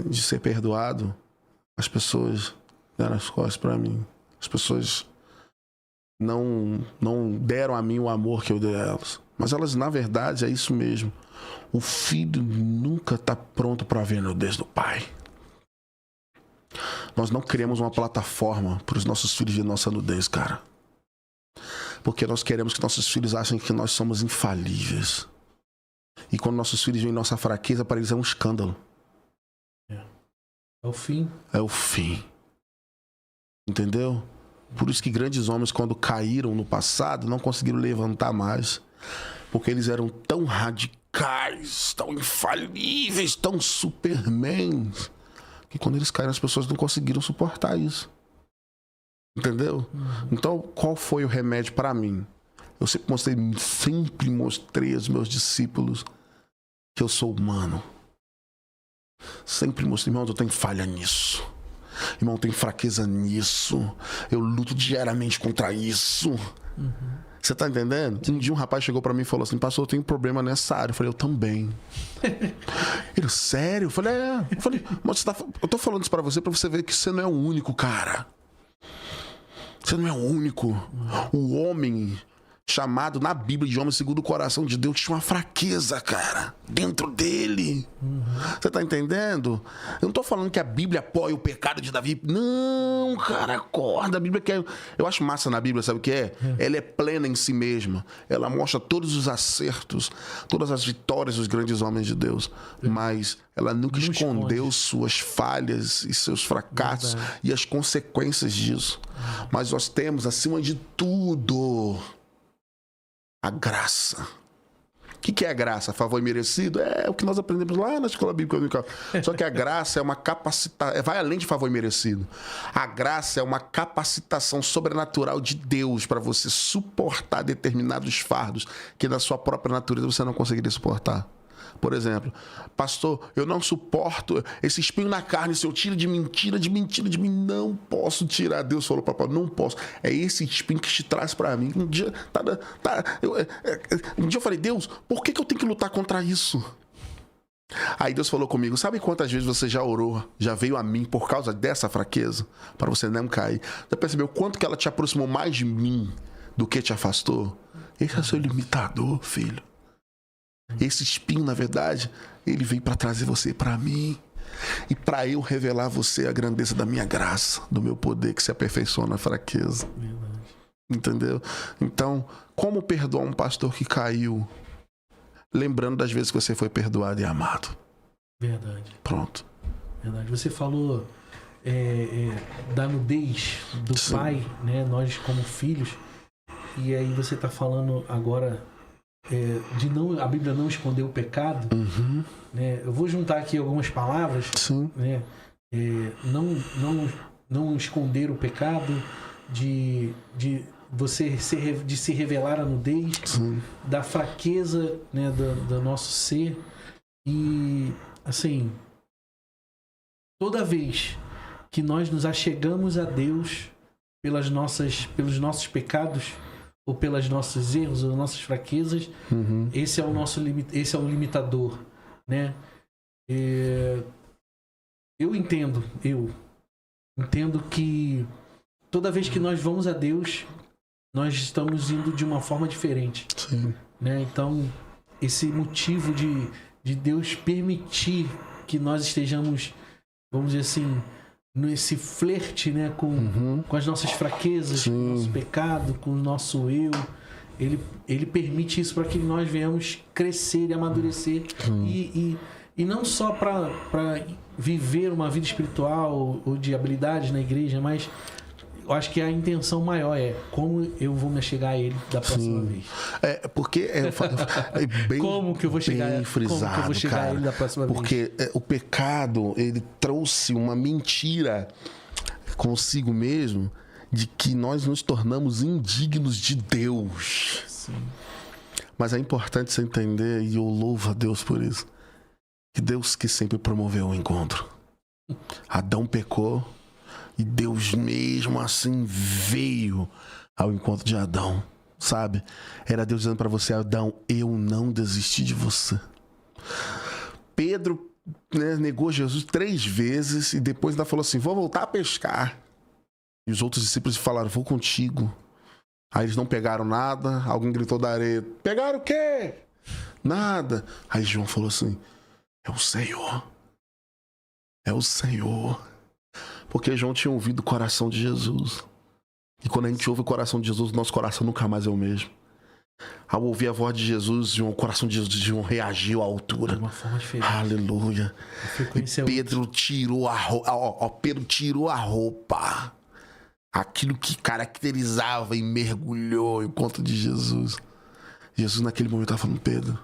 de ser perdoado, as pessoas deram as costas para mim. As pessoas não deram a mim o amor que eu dei a elas. Mas elas, na verdade, é isso mesmo. O filho nunca está pronto para ver a nudez do pai. Nós não criamos uma plataforma para os nossos filhos ver nossa nudez, cara. Porque nós queremos que nossos filhos achem que nós somos infalíveis. E quando nossos filhos veem nossa fraqueza, para eles é um escândalo. É o fim. É o fim. Entendeu? Por isso que grandes homens, quando caíram no passado, não conseguiram levantar mais. Porque eles eram tão radicais, tão infalíveis, tão supermans, que quando eles caíram, as pessoas não conseguiram suportar isso. Entendeu? Então, qual foi o remédio para mim? Eu sempre mostrei aos meus discípulos que eu sou humano. Sempre mostrei, irmão, eu tenho falha nisso. Irmão, tem fraqueza nisso. Eu luto diariamente contra isso. Você tá entendendo? Um dia um rapaz chegou pra mim e falou assim: pastor, eu tenho problema nessa área. Eu falei: eu também. Ele: sério? Eu falei: é. Eu falei: mas eu tô falando isso pra você ver que você não é o único, cara. Você não é o único. O homem chamado na Bíblia de homem segundo o coração de Deus tinha uma fraqueza, cara, dentro dele. Você tá entendendo? Eu não tô falando que a Bíblia apoia o pecado de Davi. Não, cara, acorda. A Bíblia eu acho massa na Bíblia, sabe o que é? Ela é plena em si mesma. Ela mostra todos os acertos, todas as vitórias dos grandes homens de Deus. Mas ela nunca escondeu suas falhas e seus fracassos e as consequências disso. Mas nós temos, acima de tudo, a graça. O que é a graça? Favor imerecido? É o que nós aprendemos lá na escola bíblica. Só que a graça é uma capacitação, vai além de favor imerecido. A graça é uma capacitação sobrenatural de Deus para você suportar determinados fardos que na sua própria natureza você não conseguiria suportar. Por exemplo: pastor, eu não suporto esse espinho na carne. Se eu tiro de mim, não posso tirar. Deus falou para Paulo: não posso. É esse espinho que te traz para mim. Um dia eu falei: Deus, por que eu tenho que lutar contra isso? Aí Deus falou comigo: sabe quantas vezes você já orou, já veio a mim por causa dessa fraqueza, para você não cair? Já percebeu quanto que ela te aproximou mais de mim do que te afastou? Esse é o seu limitador, filho. Esse espinho, na verdade, ele veio para trazer você para mim e para eu revelar a você a grandeza da minha graça, do meu poder que se aperfeiçoa na fraqueza. Verdade. Entendeu? Então, como perdoar um pastor que caiu? Lembrando das vezes que você foi perdoado e amado. Verdade. Pronto. Verdade. Você falou da nudez do Sim. pai, né? Nós como filhos. E aí você está falando agora de a Bíblia não esconder o pecado. Né? Eu vou juntar aqui algumas palavras. Sim. Né? Não esconder o pecado, de você se revelar a nudez. Sim. Da fraqueza, né, do nosso ser. E assim, toda vez que nós nos achegamos a Deus pelos nossos pecados, ou pelos nossos erros, ou nossas fraquezas, esse é o nosso esse é o limitador, né? Eu entendo que toda vez que nós vamos a Deus, nós estamos indo de uma forma diferente. Sim. Né? Então, esse motivo de Deus permitir que nós estejamos, vamos dizer assim, nesse flerte, né, com as nossas fraquezas, com o nosso pecado, com o nosso eu. Ele permite isso para que nós venhamos crescer e amadurecer. E não só para viver uma vida espiritual ou de habilidades na igreja, mas eu acho que a intenção maior é como eu vou me chegar a ele da próxima vez. Porque é bem, como que eu vou chegar, bem frisado, como que eu vou chegar a ele da próxima vez? Porque o pecado, ele trouxe uma mentira consigo mesmo de que nós nos tornamos indignos de Deus. Sim. Mas é importante você entender, e eu louvo a Deus por isso, que Deus que sempre promoveu o encontro. Adão pecou e Deus mesmo assim veio ao encontro de Adão, sabe? Era Deus dizendo para você: Adão, eu não desisti de você. Pedro, né, negou Jesus 3 vezes e depois ainda falou assim: vou voltar a pescar. E os outros discípulos falaram: vou contigo. Aí eles não pegaram nada. Alguém gritou da areia: pegaram o quê? Nada. Aí João falou assim: é o Senhor. É o Senhor. Porque João tinha ouvido o coração de Jesus. E quando a gente ouve o coração de Jesus, nosso coração nunca mais é o mesmo. Ao ouvir a voz de Jesus, o coração de João reagiu à altura. De uma forma diferente. Aleluia. E Pedro tirou a roupa. Pedro tirou a roupa. Aquilo que caracterizava e mergulhou em encontro de Jesus. Jesus naquele momento estava falando: Pedro,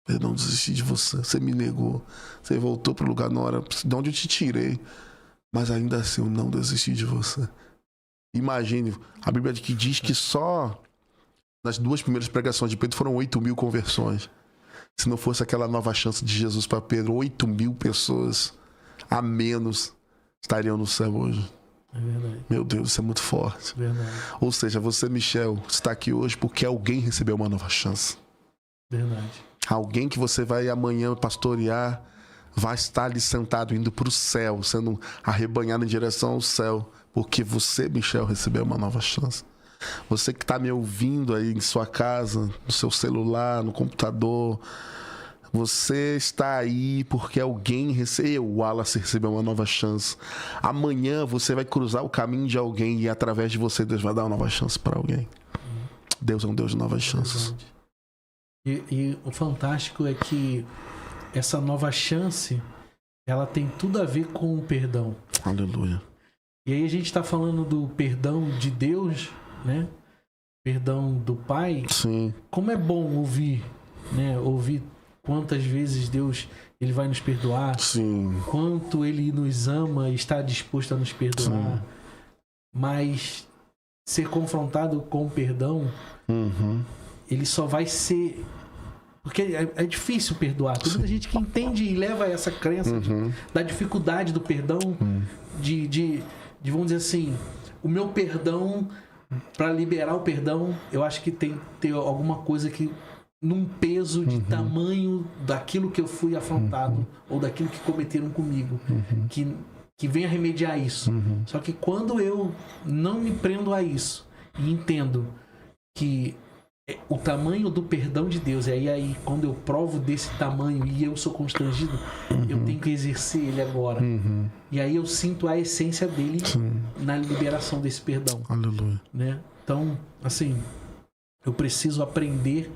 eu não desisti de você. Você me negou. Você voltou para o lugar na hora de onde eu te tirei. Mas ainda assim eu não desisti de você. Imagine, a Bíblia diz que só nas 2 primeiras pregações de Pedro foram 8.000 conversões. Se não fosse aquela nova chance de Jesus para Pedro, 8.000 pessoas a menos estariam no céu hoje. É verdade. Meu Deus, isso é muito forte. Verdade. Ou seja, você, Michel, está aqui hoje porque alguém recebeu uma nova chance. Verdade. Alguém que você vai amanhã pastorear vai estar ali sentado indo para o céu, sendo arrebanhado em direção ao céu, porque você, Michel, recebeu uma nova chance. Você que está me ouvindo aí em sua casa, no seu celular, no computador, você está aí porque alguém recebeu, o Wallace recebeu uma nova chance. Amanhã você vai cruzar o caminho de alguém e através de você Deus vai dar uma nova chance para alguém. Deus é um Deus de novas chances. E o fantástico é que essa nova chance, ela tem tudo a ver com o perdão. Aleluia. E aí a gente está falando do perdão de Deus, né? Perdão do Pai. Sim. Como é bom ouvir, né? Ouvir quantas vezes Deus ele vai nos perdoar. Sim. Quanto Ele nos ama e está disposto a nos perdoar. Sim. Mas ser confrontado com o perdão, ele só vai ser... Porque é difícil perdoar. Tem muita gente que entende e leva essa crença da dificuldade do perdão, de vamos dizer assim, o meu perdão, para liberar o perdão, eu acho que tem que ter alguma coisa que, num peso de tamanho daquilo que eu fui afrontado, ou daquilo que cometeram comigo, que venha remediar isso. Só que quando eu não me prendo a isso e entendo que o tamanho do perdão de Deus, e aí quando eu provo desse tamanho e eu sou constrangido, eu tenho que exercer ele agora. E aí eu sinto a essência dele na liberação desse perdão. Aleluia. Né? Então, assim, eu preciso aprender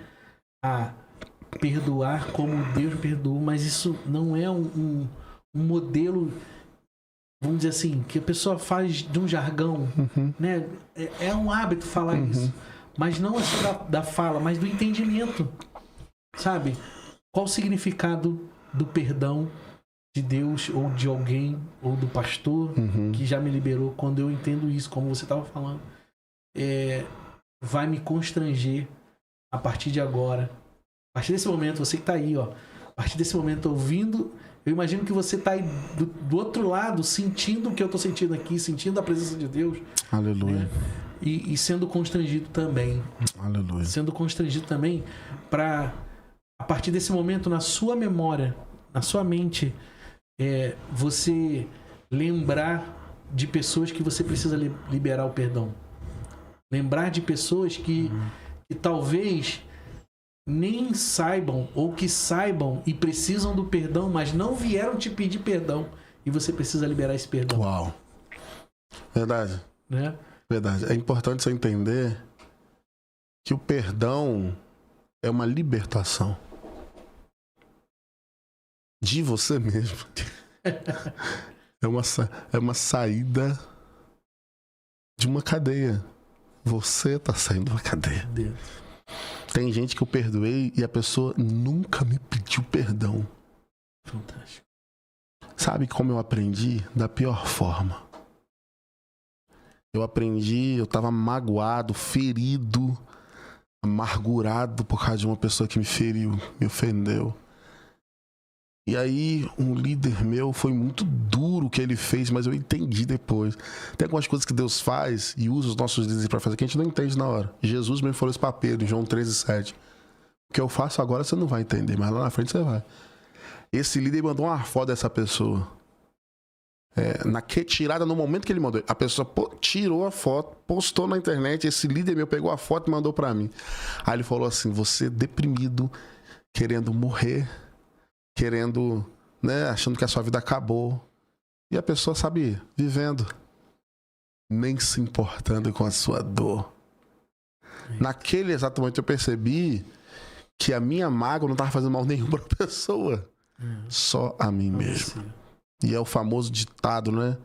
a perdoar como Deus perdoa, mas isso não é um modelo, vamos dizer assim, que a pessoa faz de um jargão, né? É um hábito falar isso. Mas não só da fala, mas do entendimento. Sabe? Qual o significado do perdão de Deus, ou de alguém, ou do pastor que já me liberou? Quando eu entendo isso, como você estava falando, vai me constranger a partir de agora. A partir desse momento, você que está aí, ó, a partir desse momento ouvindo, eu imagino que você está aí do outro lado, sentindo o que eu estou sentindo aqui, sentindo a presença de Deus. Aleluia. Né? E sendo constrangido também. Aleluia. Sendo constrangido também para, a partir desse momento, na sua memória, na sua mente, você lembrar de pessoas que você precisa liberar o perdão. Lembrar de pessoas que talvez nem saibam, ou que saibam e precisam do perdão, mas não vieram te pedir perdão. E você precisa liberar esse perdão. Uau. Verdade. Né? Verdade. É importante você entender que o perdão é uma libertação de você mesmo. É uma saída de uma cadeia. Você tá saindo de uma cadeia. Deus. Tem gente que eu perdoei e a pessoa nunca me pediu perdão. Fantástico. Sabe como eu aprendi? Da pior forma. Eu tava magoado, ferido, amargurado por causa de uma pessoa que me feriu, me ofendeu. E aí um líder meu foi muito duro duro o que ele fez, mas eu entendi depois. Tem algumas coisas que Deus faz e usa os nossos líderes para fazer que a gente não entende na hora. Jesus mesmo falou isso para Pedro, em João 13:7. O que eu faço agora você não vai entender, mas lá na frente você vai. Esse líder mandou uma foto dessa pessoa. Tirada no momento que ele mandou. A pessoa tirou a foto, postou na internet, esse líder meu pegou a foto e mandou para mim. Aí ele falou assim, você deprimido, querendo morrer, querendo, né, achando que a sua vida acabou. E a pessoa, sabe, vivendo, nem se importando com a sua dor. Naquele exato momento eu percebi que a minha mágoa não estava fazendo mal nenhum para a pessoa, só a mim mesmo. E é o famoso ditado, né?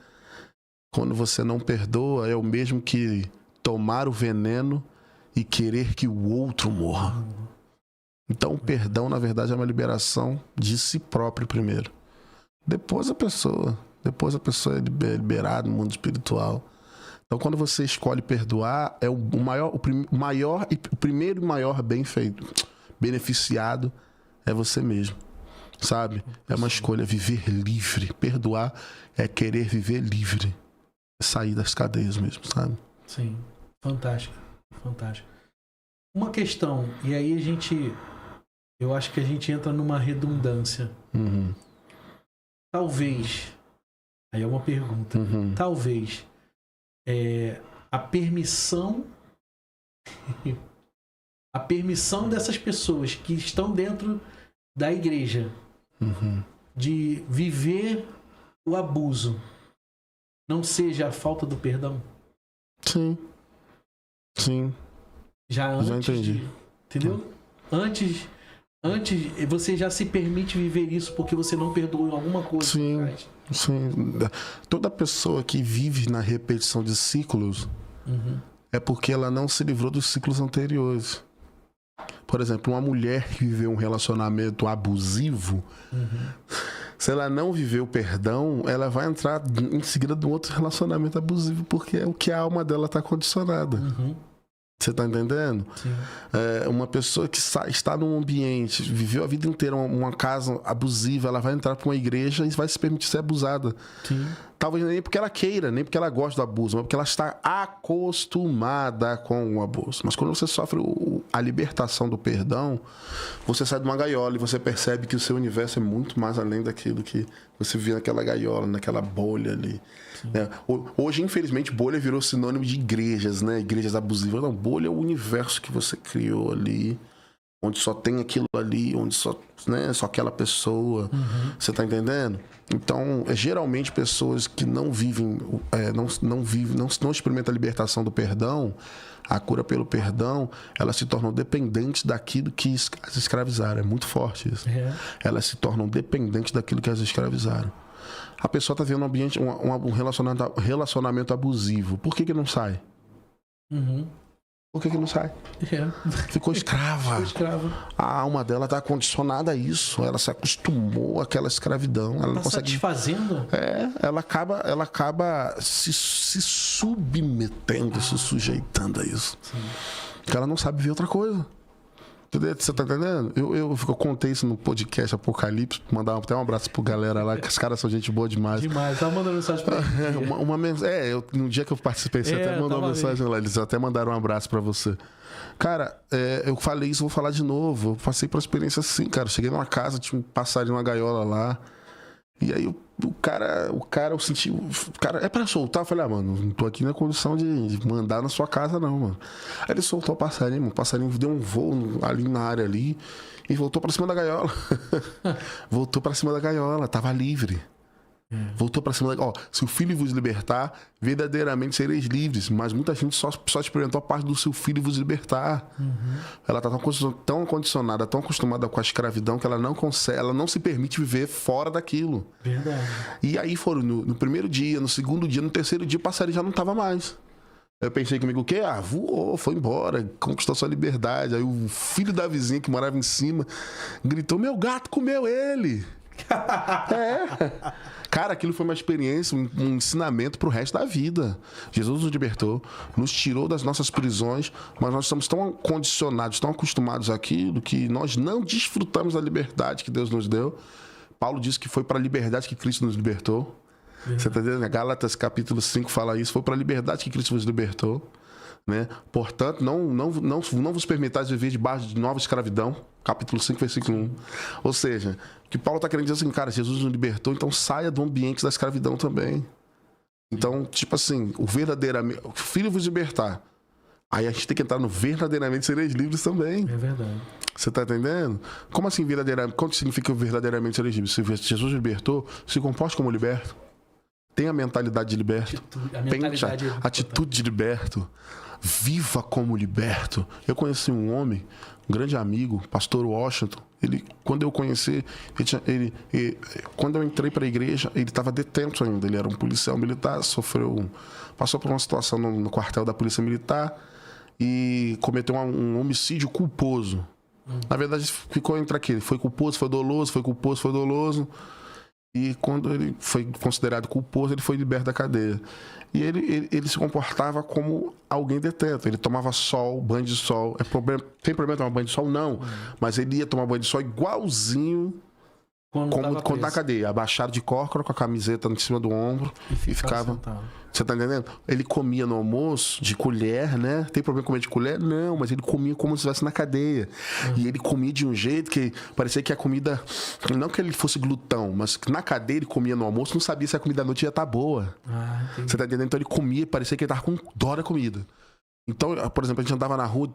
Quando você não perdoa, é o mesmo que tomar o veneno e querer que o outro morra. Então, o perdão, na verdade, é uma liberação de si próprio primeiro. Depois a pessoa é liberada no mundo espiritual. Então, quando você escolhe perdoar, é o primeiro e maior bem feito, beneficiado é você mesmo, sabe? É uma escolha, viver livre. Perdoar é querer viver livre, sair das cadeias mesmo, sabe? Sim, fantástico, fantástico. Uma questão, e aí eu acho que a gente entra numa redundância. Talvez, aí é uma pergunta, talvez a permissão dessas pessoas que estão dentro da igreja de viver o abuso não seja a falta do perdão? Sim. Já entendi. Entendeu? Antes você já se permite viver isso porque você não perdoou em alguma coisa. Sim. Toda pessoa que vive na repetição de ciclos é porque ela não se livrou dos ciclos anteriores. Por exemplo, uma mulher que viveu um relacionamento abusivo, se ela não viver o perdão, ela vai entrar em seguida de um outro relacionamento abusivo, porque é o que a alma dela está condicionada. Você tá entendendo? Sim. Uma pessoa que está num ambiente, viveu a vida inteira uma casa abusiva, ela vai entrar para uma igreja e vai se permitir ser abusada. Sim. Talvez nem porque ela queira, nem porque ela gosta do abuso, mas porque ela está acostumada com o abuso. Mas quando você sofre a libertação do perdão, você sai de uma gaiola e você percebe que o seu universo é muito mais além daquilo que você vive naquela gaiola, naquela bolha ali. Hoje, infelizmente, bolha virou sinônimo de igrejas, né? Igrejas abusivas. Não, bolha é o universo que você criou ali, onde só tem aquilo ali, onde só aquela pessoa. Você tá entendendo? Então, geralmente, pessoas que não vivem, não experimentam a libertação do perdão, a cura pelo perdão, elas se tornam dependentes daquilo que as escravizaram. É muito forte isso. Elas se tornam dependentes daquilo que as escravizaram. A pessoa está vivendo um ambiente, um relacionamento abusivo. Por que não sai? Por que não sai? Ficou escrava. A alma dela está condicionada a isso. Ela se acostumou àquela escravidão. Ela não consegue. Satisfazendo? Ela acaba se submetendo, se sujeitando a isso. Sim. Porque ela não sabe ver outra coisa. Você tá entendendo? Eu contei isso no podcast Apocalipse, mandar até um abraço pro galera lá, que os caras são gente boa demais. Demais, tava mandando mensagem pra eles. No dia que eu participei, você até mandou uma mensagem lá, eles até mandaram um abraço pra você. Cara, eu falei isso, vou falar de novo. Eu passei por uma experiência assim, cara. Cheguei numa casa, tinha um passarinho, uma gaiola lá. E aí o cara, eu senti... O cara, é pra soltar? Eu falei, mano, não tô aqui na condição de mandar na sua casa, não, mano. Aí ele soltou o passarinho, o passarinho deu um voo ali na área ali e voltou pra cima da gaiola. Voltou pra cima da gaiola, tava livre. Voltou pra cima da... se o filho vos libertar, verdadeiramente sereis livres. Mas muita gente só experimentou a parte do seu filho vos libertar. Ela tá tão condicionada, tão acostumada com a escravidão que ela não consegue, ela não se permite viver fora daquilo. Verdade. E aí foram no primeiro dia, no segundo dia, no terceiro dia, o passarinho já não tava mais. Eu pensei comigo, o quê? Voou, foi embora, conquistou sua liberdade. Aí o filho da vizinha que morava em cima gritou, meu gato comeu ele. Cara, aquilo foi uma experiência, um ensinamento pro resto da vida. Jesus nos libertou, nos tirou das nossas prisões, mas nós estamos tão condicionados, tão acostumados àquilo, que nós não desfrutamos da liberdade que Deus nos deu. Paulo disse que foi para a liberdade que Cristo nos libertou. Você tá entendendo? Gálatas capítulo 5 fala isso. Foi para a liberdade que Cristo vos libertou. Né? Portanto, não vos permitais viver debaixo de nova escravidão. Capítulo 5, versículo 1. Ou seja, o que Paulo está querendo dizer assim, cara, Jesus nos libertou, então saia do ambiente da escravidão também. Então, tipo assim, o Filho vos libertar. Aí a gente tem que entrar no verdadeiramente sereis livres também. É verdade. Você tá entendendo? Como assim verdadeiramente? Quanto significa verdadeiramente sereis livres? Se Jesus libertou, se comporte como liberto. Tem a mentalidade de liberto. Atitude de liberto. Viva como liberto. Eu conheci um homem, um grande amigo, pastor Washington. Quando eu conheci, quando eu entrei para a igreja, ele estava detento ainda. Ele era um policial militar, passou por uma situação no quartel da polícia militar e cometeu um homicídio culposo. Na verdade, ficou entre aquele. Foi culposo, foi doloso, foi culposo, foi doloso. E quando ele foi considerado culposo, ele foi liberto da cadeia. E ele se comportava como alguém detento. Ele tomava sol, banho de sol. Tem problema tomar banho de sol? Não. Mas ele ia tomar banho de sol igualzinho quando na cadeia. Abaixado de cócora, com a camiseta em cima do ombro. E ficava... Você tá entendendo? Ele comia no almoço de colher, né? Tem problema comer de colher? Não, mas ele comia como se estivesse na cadeia. E ele comia de um jeito que parecia que a comida... Não que ele fosse glutão, mas que na cadeia ele comia no almoço, não sabia se a comida da noite ia estar boa. Você tá entendendo? Então ele comia, parecia que ele tava com dó da comida. Então, por exemplo, a gente andava na rua,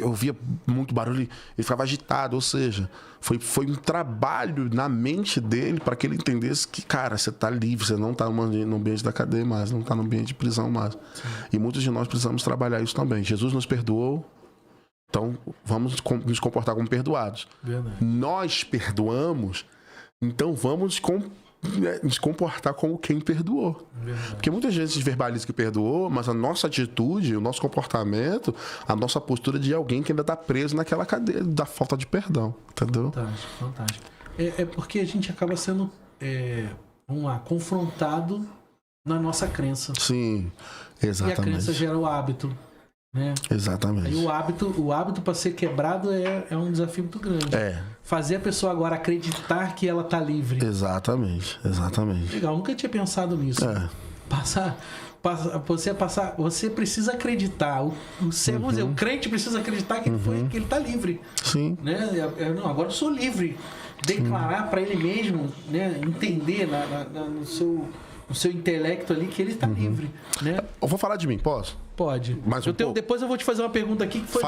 eu via muito barulho, ele ficava agitado, ou seja, foi um trabalho na mente dele para que ele entendesse que, cara, você tá livre, você não tá no ambiente da cadeia mais, não tá no ambiente de prisão mais. Sim. E muitos de nós precisamos trabalhar isso também. Jesus nos perdoou, então vamos nos comportar como perdoados. Verdade. Nós perdoamos, então vamos nos comportar como quem perdoou. Verdade. Porque muita gente verbaliza que perdoou, mas a nossa atitude, o nosso comportamento, a nossa postura de alguém que ainda está preso naquela cadeia da falta de perdão. Entendeu? Fantástico, fantástico. É porque a gente acaba sendo confrontado na nossa crença. Sim, exatamente. E a crença gera o hábito. Né? Exatamente. E o hábito para ser quebrado é um desafio muito grande. Fazer a pessoa agora acreditar que ela tá livre. Exatamente. Legal, nunca tinha pensado nisso. Você precisa acreditar. Vamos dizer, o crente precisa acreditar que ele tá livre. Sim. Né? Não, agora eu sou livre. Declarar para ele mesmo, né? Entender no seu intelecto ali que ele está livre. Né? Eu vou falar de mim, posso? Pode. Depois eu vou te fazer uma pergunta aqui que foi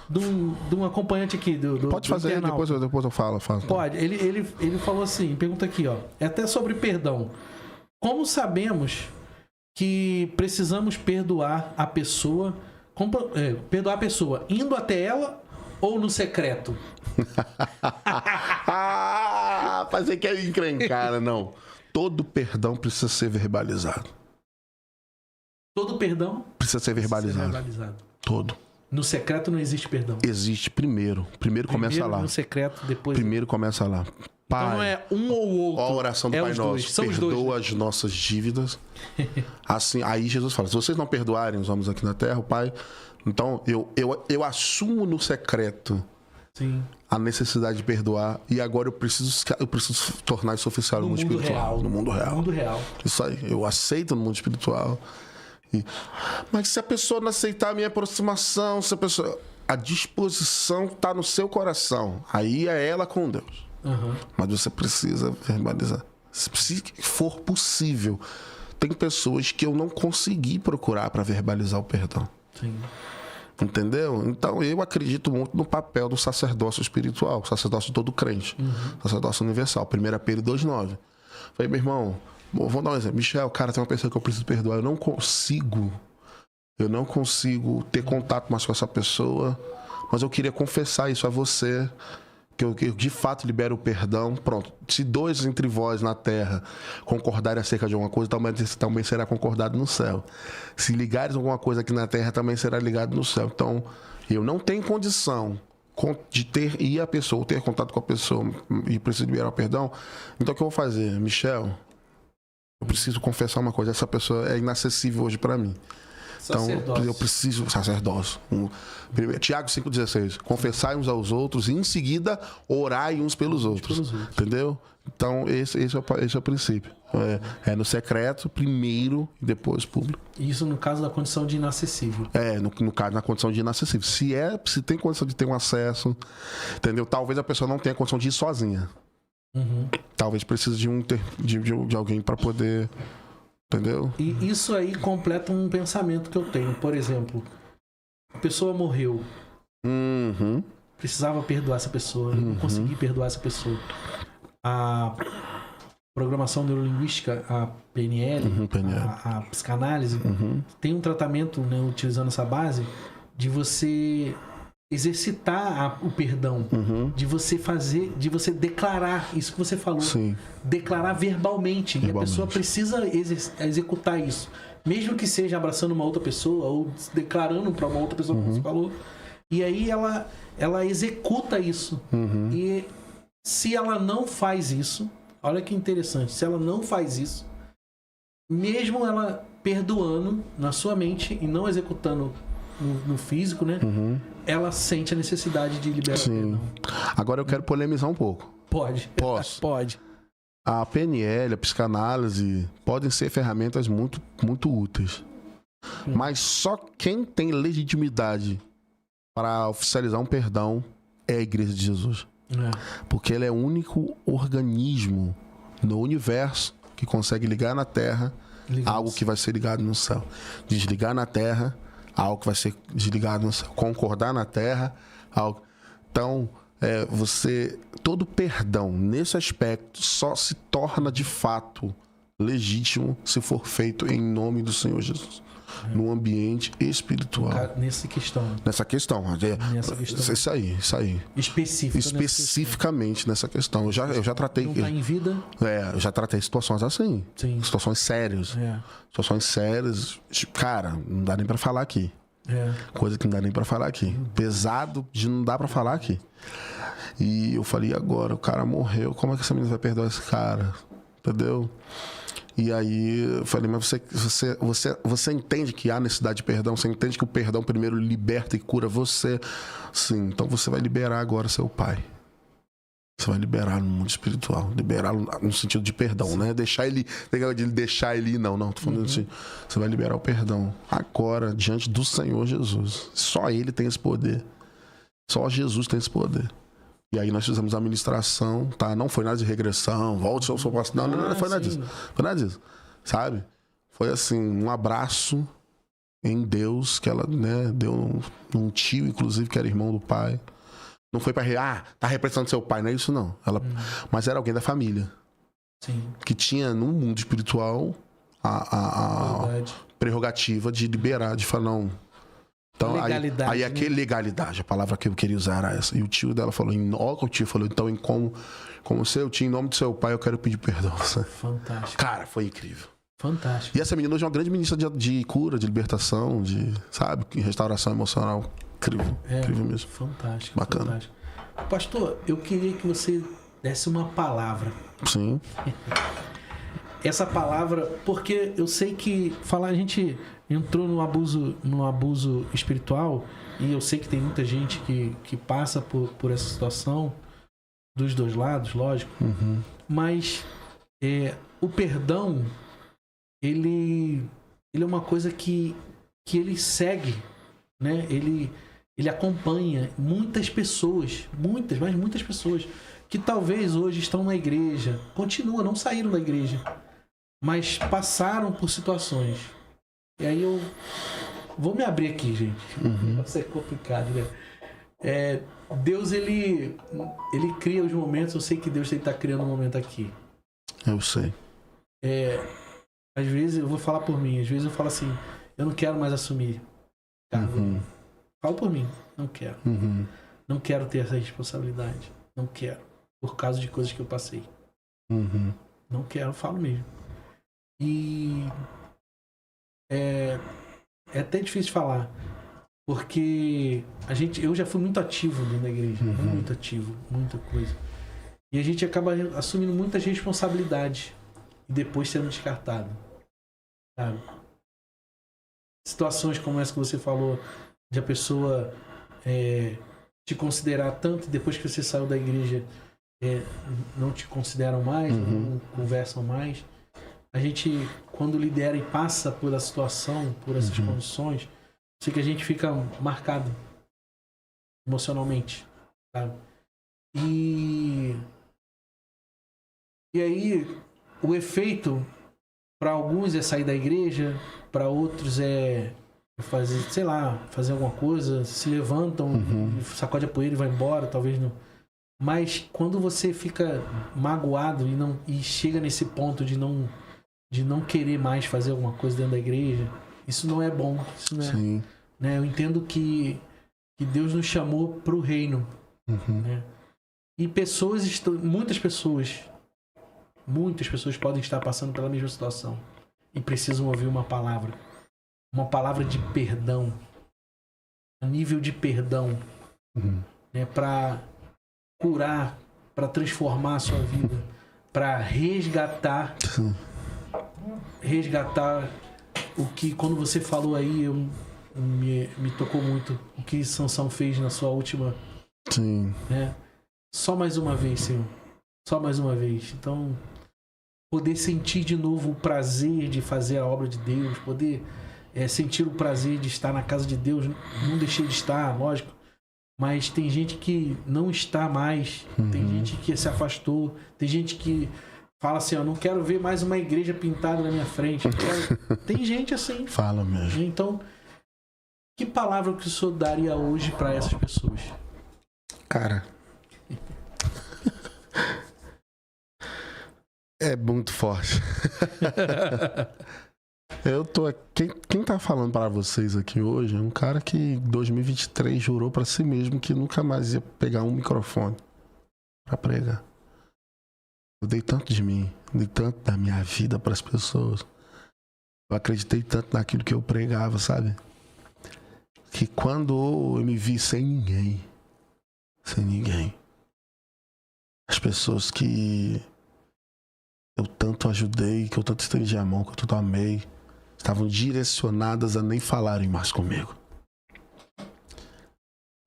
de um acompanhante aqui. Pode fazer, depois eu falo. Pode. Ele falou assim, pergunta aqui, ó. É até sobre perdão. Como sabemos que precisamos perdoar a pessoa, indo até ela ou no secreto? Fazer que é encrencar, não. Todo perdão precisa ser verbalizado. Todo perdão precisa ser verbalizado. Todo. No secreto não existe perdão. Existe primeiro. Primeiro começa lá. No secreto, depois... Primeiro começa lá. Pai, então não é um ou outro. A oração do Pai Nosso. Perdoa as nossas dívidas. Assim, aí Jesus fala, se vocês não perdoarem os homens aqui na terra, o Pai... Então, eu assumo no secreto a necessidade de perdoar e agora eu preciso tornar isso oficial no mundo espiritual. No mundo real. Isso aí. Eu aceito no mundo espiritual. Mas se a pessoa não aceitar a minha aproximação, a disposição está no seu coração. Aí é ela com Deus. Mas você precisa verbalizar. Se for possível. Tem pessoas que eu não consegui procurar para verbalizar o perdão. Sim. Entendeu? Então eu acredito muito no papel do sacerdócio espiritual, sacerdócio de todo crente, sacerdócio universal. 1 Pedro 2,9. Falei, meu irmão, vamos dar um exemplo. Michel, cara, tem uma pessoa que eu preciso perdoar. Eu não consigo ter contato mais com essa pessoa, mas eu queria confessar isso a você, que eu de fato libero o perdão. Pronto. Se dois entre vós na terra concordarem acerca de alguma coisa, também será concordado no céu. Se ligares alguma coisa aqui na terra, também será ligado no céu. Então, eu não tenho condição de ir a pessoa, ter contato com a pessoa e preciso liberar o perdão. Então, o que eu vou fazer? Michel, eu preciso confessar uma coisa. Essa pessoa é inacessível hoje para mim. Então, eu preciso... Sacerdócio. Tiago 5,16. Confessai uns aos outros e, em seguida, orai uns pelos outros. Entendeu? Então, esse é o princípio. É no secreto, primeiro, e depois público. Isso no caso da condição de inacessível. No caso, na condição de inacessível. Se tem condição de ter um acesso, entendeu? Talvez a pessoa não tenha condição de ir sozinha. Talvez precise de alguém para poder... Entendeu? E isso aí completa um pensamento que eu tenho. Por exemplo, a pessoa morreu. Precisava perdoar essa pessoa. Não consegui perdoar essa pessoa. A programação neurolinguística, a PNL, a psicanálise, tem um tratamento, né, utilizando essa base, de você exercitar o perdão, de você declarar isso que você falou. Sim. Declarar verbalmente. E a pessoa precisa executar isso. Mesmo que seja abraçando uma outra pessoa ou declarando para uma outra pessoa como você falou. E aí ela executa isso. E se ela não faz isso, olha que interessante, se ela não faz isso, mesmo ela perdoando na sua mente e não executando no físico, né? Ela sente a necessidade de liberar perdão. Agora eu quero polemizar um pouco. Pode. Posso? Pode. A PNL, a psicanálise podem ser ferramentas muito, muito úteis. Mas só quem tem legitimidade para oficializar um perdão é a Igreja de Jesus. Porque ela é o único organismo no universo que consegue ligar na Terra algo que vai ser ligado no céu. Desligar na Terra algo que vai ser desligado no céu. Concordar na Terra algo. Então, todo perdão nesse aspecto só se torna de fato legítimo se for feito em nome do Senhor Jesus. No ambiente espiritual. Nessa questão. Isso aí. Especificamente nessa questão. Eu já tratei. Não tá em vida? Eu já tratei situações assim. Sim. Situações sérias. Situações sérias. Cara, não dá nem pra falar aqui. Coisa que não dá nem pra falar aqui. Pesado de não dá pra falar aqui. E eu falei, agora, o cara morreu, como é que essa menina vai perdoar esse cara? Entendeu? E aí eu falei, mas você entende que há necessidade de perdão? Você entende que o perdão primeiro liberta e cura você? Sim, então você vai liberar agora seu pai. Você vai liberar no mundo espiritual. Liberá-lo no sentido de perdão, né? Deixar ele ir, não. Tô falando assim. Você vai liberar o perdão agora, diante do Senhor Jesus. Só Ele tem esse poder. Só Jesus tem esse poder. E aí nós fizemos a ministração, tá? Não foi nada de regressão, volte ao seu passado. Não foi nada disso. Foi nada disso, sabe? Foi assim, um abraço em Deus que ela, né, deu num tio, inclusive, que era irmão do pai. Não foi pra tá representando seu pai, não é isso não. Mas era alguém da família. Sim. Que tinha no mundo espiritual a prerrogativa de liberar, de falar, não. Então, legalidade, aí aquele legalidade, a palavra que eu queria usar era essa. E o tio dela falou, o tio falou, então, como seu tio, em nome do seu pai, eu quero pedir perdão. Fantástico. Cara, foi incrível. Fantástico. E essa menina hoje é uma grande ministra de cura, de libertação, de, sabe, restauração emocional. Incrível. Incrível mesmo. Fantástico. Bacana. Fantástico. Pastor, eu queria que você desse uma palavra. Sim. Essa palavra, porque eu sei que a gente entrou no abuso espiritual, e eu sei que tem muita gente que passa por essa situação, dos dois lados, lógico. Mas o perdão, ele é uma coisa que ele segue, né? Ele acompanha muitas pessoas, muitas pessoas que talvez hoje estão na igreja, não saíram da igreja, mas passaram por situações. E aí eu vou me abrir aqui, gente. Vai ser complicado, né? Deus, ele cria os momentos. Eu sei que Deus está criando um momento aqui. Eu sei. Às vezes eu vou falar por mim. Às vezes eu falo assim, eu não quero mais assumir cargo. Falo por mim, não quero. Não quero ter essa responsabilidade. Não quero. Por causa de coisas que eu passei. Não quero, falo mesmo. E é até difícil de falar, porque eu já fui muito ativo dentro da igreja, muito ativo, muita coisa, e a gente acaba assumindo muitas responsabilidades e depois sendo descartado, sabe? situações como essa que você falou, de a pessoa te considerar tanto, depois que você saiu da igreja, não te consideram mais, não conversam mais. A gente, quando lidera e passa por a situação, por essas condições, sei que a gente fica marcado emocionalmente, sabe? E aí, o efeito para alguns é sair da igreja, para outros é fazer, sei lá, fazer alguma coisa, se levantam, sacode a poeira e vai embora, talvez não. Mas quando você fica magoado e chega nesse ponto de não querer mais fazer alguma coisa dentro da igreja, isso não é bom. Isso não é, Sim. né? Eu entendo que Deus nos chamou para o reino. Né? E muitas pessoas podem estar passando pela mesma situação e precisam ouvir uma palavra de perdão, a nível de perdão, né? Para curar, para transformar a sua vida, para resgatar o que, quando você falou aí, me tocou muito o que Sansão fez na sua última. Sim. Né? Só mais uma vez, Senhor. Só mais uma vez. Então, poder sentir de novo o prazer de fazer a obra de Deus, poder sentir o prazer de estar na casa de Deus. Não deixei de estar, lógico. Mas tem gente que não está mais. Tem gente que se afastou. Tem gente que fala assim, eu não quero ver mais uma igreja pintada na minha frente. Tem gente assim. Fala mesmo. Então, que palavra que o senhor daria hoje para essas pessoas? Cara, é muito forte. Quem tá falando para vocês aqui hoje é um cara que em 2023 jurou para si mesmo que nunca mais ia pegar um microfone para pregar. Eu dei tanto de mim, dei tanto da minha vida para as pessoas. Eu acreditei tanto naquilo que eu pregava, sabe? Que quando eu me vi sem ninguém, as pessoas que eu tanto ajudei, que eu tanto estendi a mão, que eu tanto amei, estavam direcionadas a nem falarem mais comigo.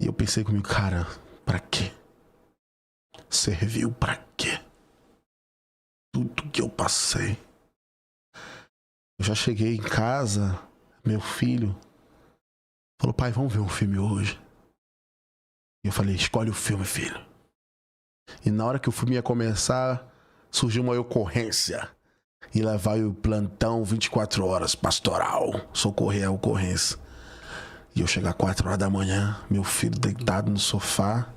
E eu pensei comigo, cara, pra quê? Serviu pra quê? Tudo que eu passei. Eu já cheguei em casa, meu filho falou, pai, vamos ver um filme hoje. E eu falei, escolhe o filme, filho. E na hora que o filme ia começar, surgiu uma ocorrência. E lá vai o plantão 24 horas, pastoral, socorrer a ocorrência. E eu chegar 4 horas da manhã, meu filho deitado no sofá,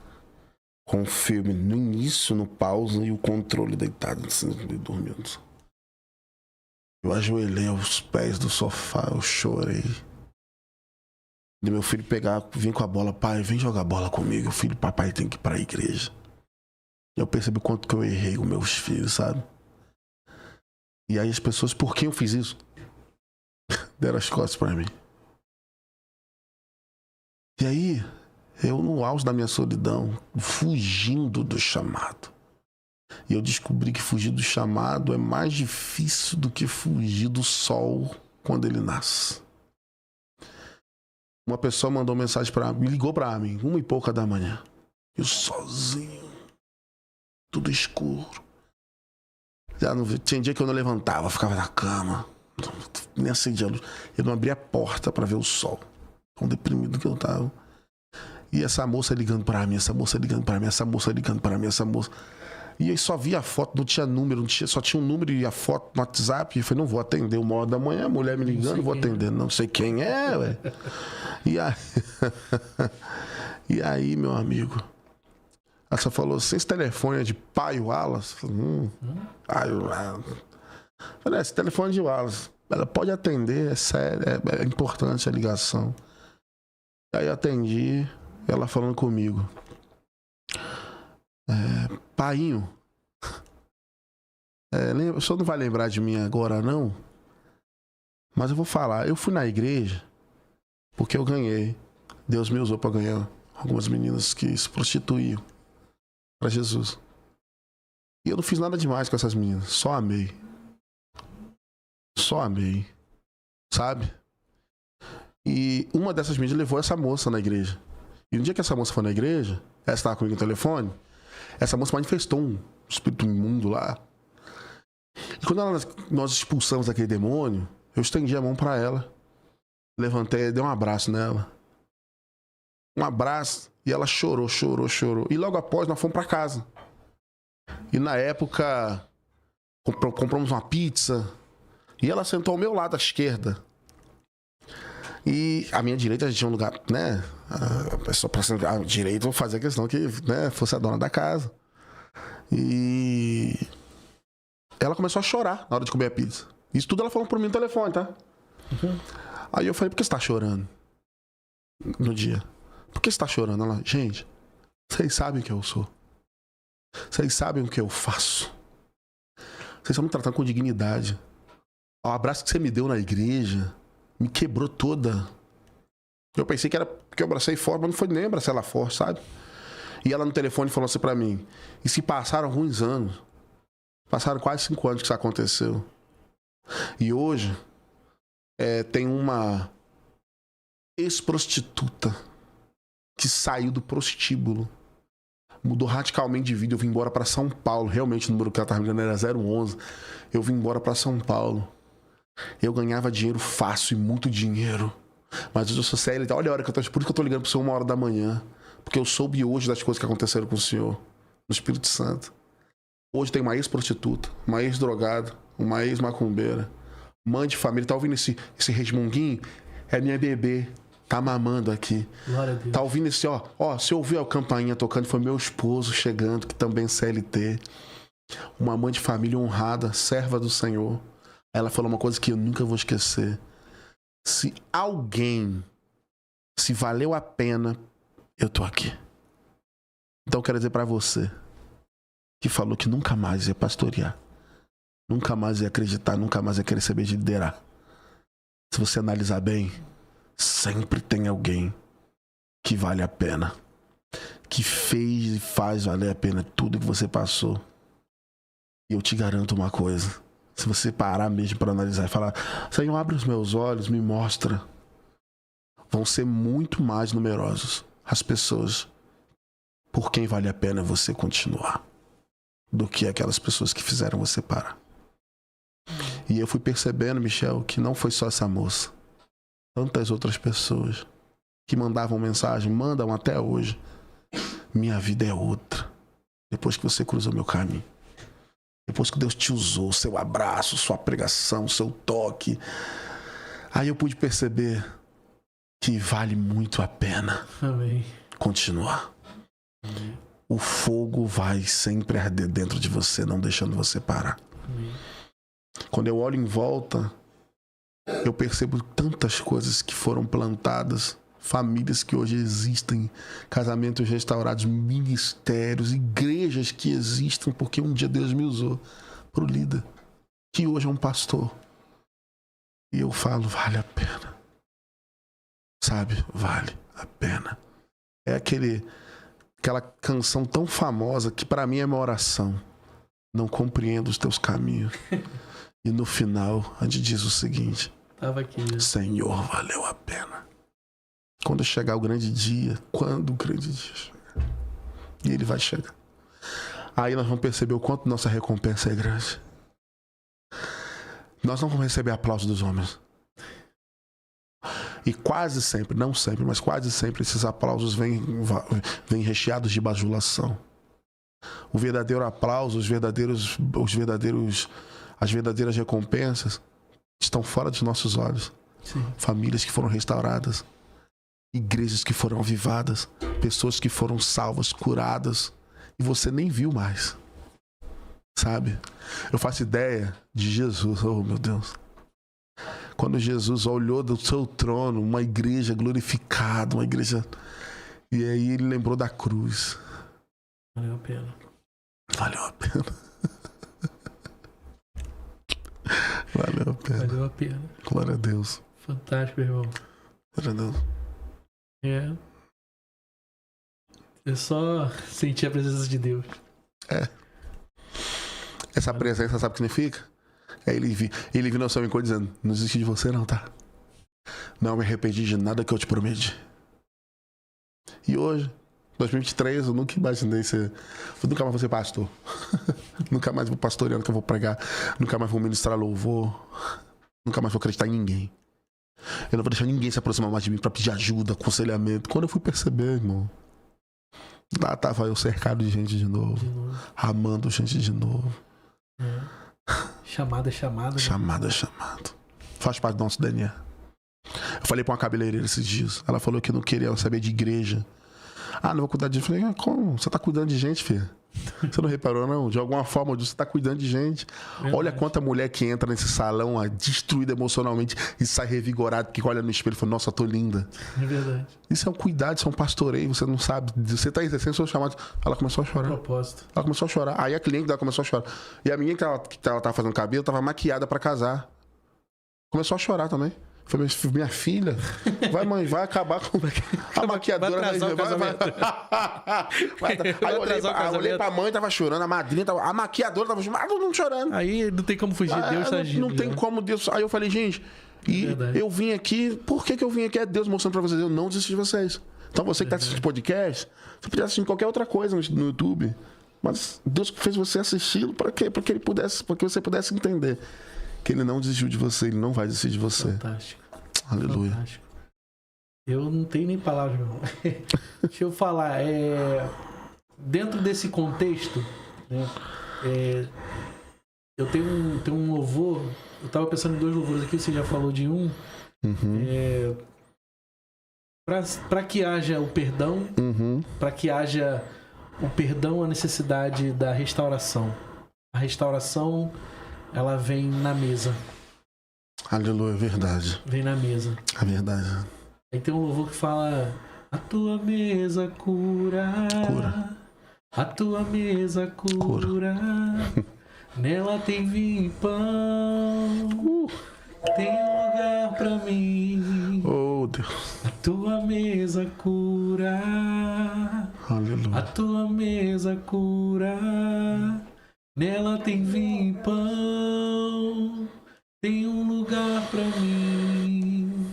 com o filme no início, no pausa, e o controle deitado, assim, dormindo. Eu ajoelhei aos pés do sofá, eu chorei. E meu filho vir com a bola, pai, vem jogar bola comigo, filho, papai tem que ir pra igreja. E eu percebi o quanto que eu errei com meus filhos, sabe? E aí as pessoas, por que eu fiz isso? Deram as costas pra mim. E aí, eu no auge da minha solidão, fugindo do chamado. E eu descobri que fugir do chamado é mais difícil do que fugir do sol quando ele nasce. Uma pessoa mandou mensagem pra mim, me ligou pra mim, 1h pouca da manhã. Eu sozinho, tudo escuro. Tinha dia que eu não levantava, ficava na cama, nem acendia a luz. Eu não abria a porta pra ver o sol, tão deprimido que eu tava. E essa moça ligando pra mim, essa moça ligando pra mim, essa moça ligando pra mim, essa moça. E aí só via a foto, não tinha número, só tinha um número e a foto no WhatsApp. E eu falei, não vou atender 1h da manhã, a mulher me ligando, não vou atender, não sei quem é, ué. E aí, meu amigo, ela só falou, esse telefone é de pai Wallace? Falei, esse telefone é de Wallace. Ela pode atender, é sério, é importante a ligação. Aí eu atendi, ela falando comigo. Painho, o senhor não vai lembrar de mim agora, não? Mas eu vou falar, eu fui na igreja porque eu ganhei. Deus me usou para ganhar algumas meninas que se prostituíam para Jesus. E eu não fiz nada demais com essas meninas, só amei. Só amei, sabe? E uma dessas meninas levou essa moça na igreja. E no dia que essa moça foi na igreja, ela estava comigo no telefone, essa moça manifestou um espírito imundo lá. E quando nós expulsamos aquele demônio, eu estendi a mão para ela, levantei e dei um abraço nela. Um abraço, e ela chorou. E logo após nós fomos para casa. E na época compramos uma pizza, e ela sentou ao meu lado à esquerda. E à minha direita a gente tinha um lugar, né? A pessoa para sentar à direita, vou fazer a questão que, né, fosse a dona da casa. E ela começou a chorar na hora de comer a pizza. Isso tudo ela falou por mim no telefone, tá? Uhum. Aí eu falei, por que você tá chorando? No dia. Por que você tá chorando? Ela, gente, vocês sabem o que eu sou. Vocês sabem o que eu faço. Vocês estão me tratando com dignidade. O abraço que você me deu na igreja me quebrou toda. Eu pensei que era porque eu abracei forte, mas não foi nem abracei ela forte, sabe? E ela no telefone falou assim pra mim, e se passaram alguns anos, passaram quase 5 anos que isso aconteceu. E hoje tem uma ex-prostituta que saiu do prostíbulo, mudou radicalmente de vida. Eu vim embora pra São Paulo, realmente o número que ela tava me dando era 011. Eu vim embora pra São Paulo. Eu ganhava dinheiro fácil e muito dinheiro. Mas hoje eu sou CLT. Olha a hora que eu tô. Por isso que eu tô ligando pro senhor 1h da manhã. Porque eu soube hoje das coisas que aconteceram com o senhor. No Espírito Santo. Hoje tem uma ex-prostituta, uma ex-drogada, uma ex-macumbeira. Mãe de família. Tá ouvindo esse resmunguinho? É minha bebê. Tá mamando aqui. Glória a Deus. Tá ouvindo esse, ó. Você ouviu a campainha tocando? Foi meu esposo chegando, que também é CLT. Uma mãe de família honrada, serva do Senhor. Ela falou uma coisa que eu nunca vou esquecer. Se valeu a pena, eu tô aqui. Então eu quero dizer pra você que falou que nunca mais ia pastorear, nunca mais ia acreditar, nunca mais ia querer saber de liderar. Se você analisar bem, sempre tem alguém que vale a pena, que fez e faz valer a pena tudo que você passou. E eu te garanto uma coisa. Se você parar mesmo para analisar e falar, Senhor, abre os meus olhos, me mostra, vão ser muito mais numerosos as pessoas por quem vale a pena você continuar do que aquelas pessoas que fizeram você parar. E eu fui percebendo, Michel, que não foi só essa moça. Tantas outras pessoas que mandavam mensagem, mandam até hoje. Minha vida é outra depois que você cruzou meu caminho. Depois que Deus te usou, seu abraço, sua pregação, seu toque. Aí eu pude perceber que vale muito a pena continuar. Amém. O fogo vai sempre arder dentro de você, não deixando você parar. Amém. Quando eu olho em volta, eu percebo tantas coisas que foram plantadas, famílias que hoje existem, casamentos restaurados, ministérios, igrejas que existem porque um dia Deus me usou para o líder, que hoje é um pastor. E eu falo, vale a pena. Sabe? Vale a pena. É aquela canção tão famosa que para mim é uma oração. Não compreendo os teus caminhos. E no final, a gente diz o seguinte: Senhor, valeu a pena. Quando chegar o grande dia, quando o grande dia chegar, e ele vai chegar, aí nós vamos perceber o quanto nossa recompensa é grande. Nós não vamos receber aplauso dos homens. E quase sempre, não sempre, mas quase sempre esses aplausos vêm recheados de bajulação. O verdadeiro aplauso, as verdadeiras recompensas estão fora dos nossos olhos. Sim. Famílias que foram restauradas, igrejas que foram avivadas, pessoas que foram salvas, curadas, e você nem viu mais. Sabe? Eu faço ideia de Jesus, oh meu Deus. Quando Jesus olhou do seu trono, uma igreja glorificada, uma igreja... E aí ele lembrou da cruz. Valeu a pena. Valeu a pena. Valeu a pena. Valeu a pena. Glória a Deus. Fantástico, irmão. Glória a Deus. Eu só senti a presença de Deus. Essa presença, sabe o que significa? Ele vindo ao seu encontro dizendo, não existe de você não, tá? Não me arrependi de nada que eu te prometi. E hoje, 2023, eu nunca imaginei ser... Eu nunca mais vou ser pastor. Nunca mais vou pastoreando, que eu vou pregar. Nunca mais vou ministrar louvor. Nunca mais vou acreditar em ninguém. Eu não vou deixar ninguém se aproximar mais de mim pra pedir ajuda, aconselhamento. Quando eu fui perceber, irmão, lá tava eu cercado de gente de novo. Amando gente de novo. Chamada é chamada. Chamada é chamada. Faz parte do nosso DNA. Eu falei pra uma cabeleireira esses dias. Ela falou que não queria saber de igreja. Ah, não vou cuidar de gente. Eu falei, como? Você tá cuidando de gente, filho? Você não reparou, não? De alguma forma, você tá cuidando de gente. Verdade. Olha quanta mulher que entra nesse salão destruída emocionalmente e sai revigorada, que olha no espelho e fala, nossa, tô linda. É verdade. Isso é um cuidado, isso é um pastoreio, você não sabe. Você tá exercendo o seu chamado. Ela começou a chorar. Propósito. Ela começou a chorar. Aí a cliente dela começou a chorar. E a menina que ela tava fazendo cabelo tava maquiada pra casar. Começou a chorar também. Falei, minha filha, vai, mãe, vai acabar com a maquiadora. Vai atrasar o casamento. Aí eu olhei pra mãe, tava chorando, a madrinha tava... A maquiadora tava chorando, todo mundo chorando. Aí não tem como fugir, Deus tá agindo. Não tem como Deus... Aí eu falei, gente, eu vim aqui... Por que eu vim aqui? É Deus mostrando pra vocês, eu não desisti de vocês. Então você que tá assistindo podcast, você podia assistir qualquer outra coisa no YouTube. Mas Deus fez você assisti-lo para quê? Para que você pudesse entender que ele não desistiu de você, ele não vai desistir de você. Fantástico. Aleluia. Fantástico. Eu não tenho nem palavras, meu irmão. Deixa eu falar. Dentro desse contexto, né, eu tenho um louvor. Eu tava pensando em 2 louvores aqui, você já falou de um. Para que haja o perdão, para que haja o perdão, a necessidade da restauração. A restauração, ela vem na mesa. Aleluia, verdade. Vem na mesa. É verdade. Aí tem um louvor que fala: a tua mesa cura. A tua mesa cura. Nela tem vinho e pão. Tem lugar pra mim. Oh, Deus. A tua mesa cura. Aleluia. A tua mesa cura. Nela tem vinho e pão. Tem um lugar pra mim.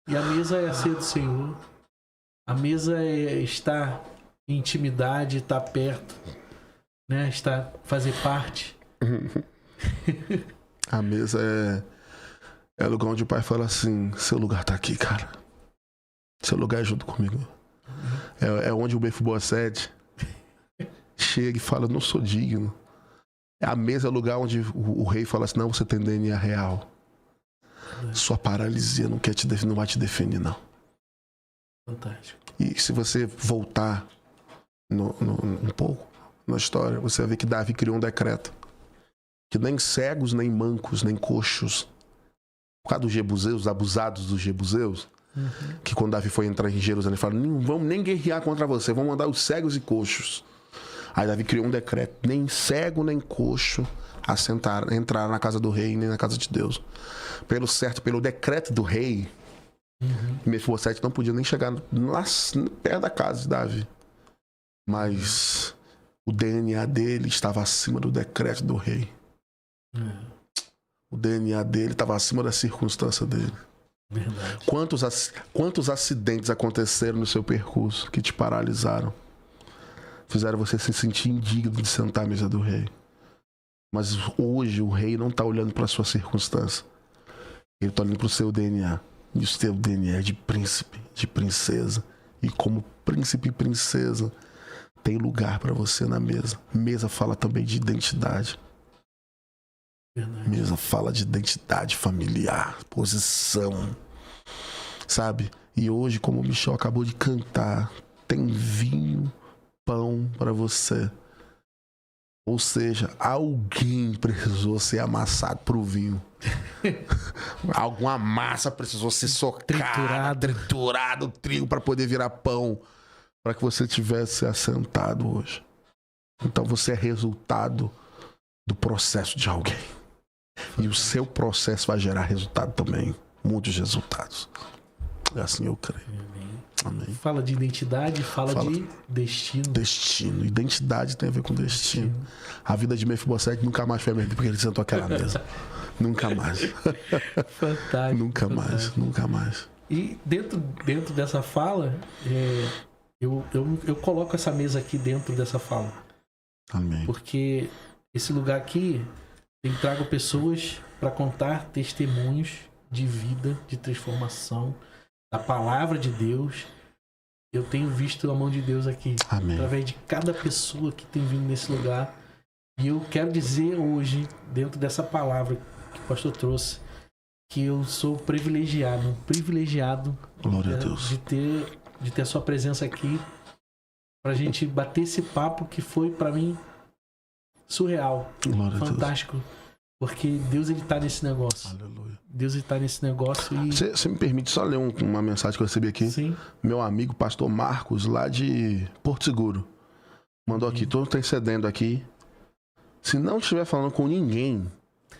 E a mesa é a ceia do Senhor. A mesa é estar em intimidade, estar perto, né? Fazer parte. A mesa é o lugar onde o pai fala assim: seu lugar tá aqui, cara. Seu lugar é junto comigo. É onde o Mefibosete chega e fala: não sou digno. A mesa é o lugar onde o rei fala assim: não, você tem DNA real. Sua paralisia não vai te definir, não. Fantástico. E se você voltar um pouco na história, você vai ver que Davi criou um decreto que nem cegos, nem mancos, nem coxos, por causa dos jebuseus, abusados dos jebuseus, que quando Davi foi entrar em Jerusalém, ele falou: não vamos nem guerrear contra você, vamos mandar os cegos e coxos. Aí Davi criou um decreto: nem cego, nem coxo entrar na casa do rei, nem na casa de Deus. Pelo decreto do rei, Mefibosete não podia nem chegar lá perto da casa de Davi. Mas o DNA dele estava acima do decreto do rei. O DNA dele estava acima da circunstância dele. Verdade. Quantos acidentes aconteceram no seu percurso que te paralisaram? Fizeram você se sentir indigno de sentar à mesa do rei. Mas hoje o rei não está olhando para a sua circunstância. Ele está olhando para o seu DNA. E o seu DNA é de príncipe, de princesa. E como príncipe e princesa, tem lugar para você na mesa. Mesa fala também de identidade. Verdade. Mesa fala de identidade familiar, posição. Sabe? E hoje, como o Michel acabou de cantar, tem vinho, pão para você. Ou seja, alguém precisou ser amassado pro vinho. Alguma massa precisou ser socada, triturado o trigo para poder virar pão, para que você tivesse assentado hoje. Então você é resultado do processo de alguém. E o seu processo vai gerar resultado também. Muitos resultados. É assim eu creio. Amém. Fala de identidade, fala de destino. Destino. Identidade tem a ver com destino. A vida de Mefibosete nunca mais foi a mesma porque ele sentou àquela mesa. Nunca mais. Fantástico. Nunca mais. E dentro dessa fala, eu coloco essa mesa aqui dentro dessa fala. Amém. Porque esse lugar aqui, eu trago pessoas para contar testemunhos de vida, de transformação, da palavra de Deus. Eu tenho visto a mão de Deus aqui. Amém. Através de cada pessoa que tem vindo nesse lugar. E eu quero dizer hoje, dentro dessa palavra que o pastor trouxe, que eu sou privilegiado Glória a Deus. de ter a sua presença aqui pra gente bater esse papo que foi pra mim surreal, Glória fantástico, porque Deus ele tá nesse negócio. Aleluia. Deus ele tá nesse negócio e... Você me permite só ler uma mensagem que eu recebi aqui? Sim. Meu amigo pastor Marcos, lá de Porto Seguro, mandou aqui, tô intercedendo aqui. Se não estiver falando com ninguém,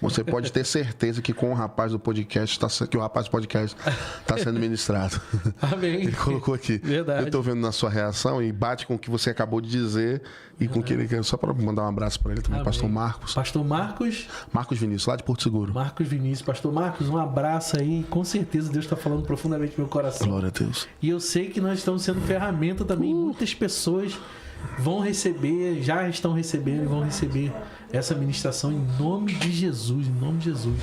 você pode ter certeza que com o rapaz do podcast, que o rapaz do podcast está sendo ministrado. Amém. Ele colocou aqui. Verdade. Eu estou vendo na sua reação e bate com o que você acabou de dizer e com o que ele quer. Só para mandar um abraço para ele também, Amém. pastor Marcos. Pastor Marcos. Marcos Vinícius, lá de Porto Seguro. Marcos Vinícius. Pastor Marcos, um abraço aí. Com certeza Deus está falando profundamente no meu coração. Glória a Deus. E eu sei que nós estamos sendo ferramenta também. Muitas pessoas vão receber, já estão recebendo e vão receber essa ministração em nome de Jesus, em nome de Jesus.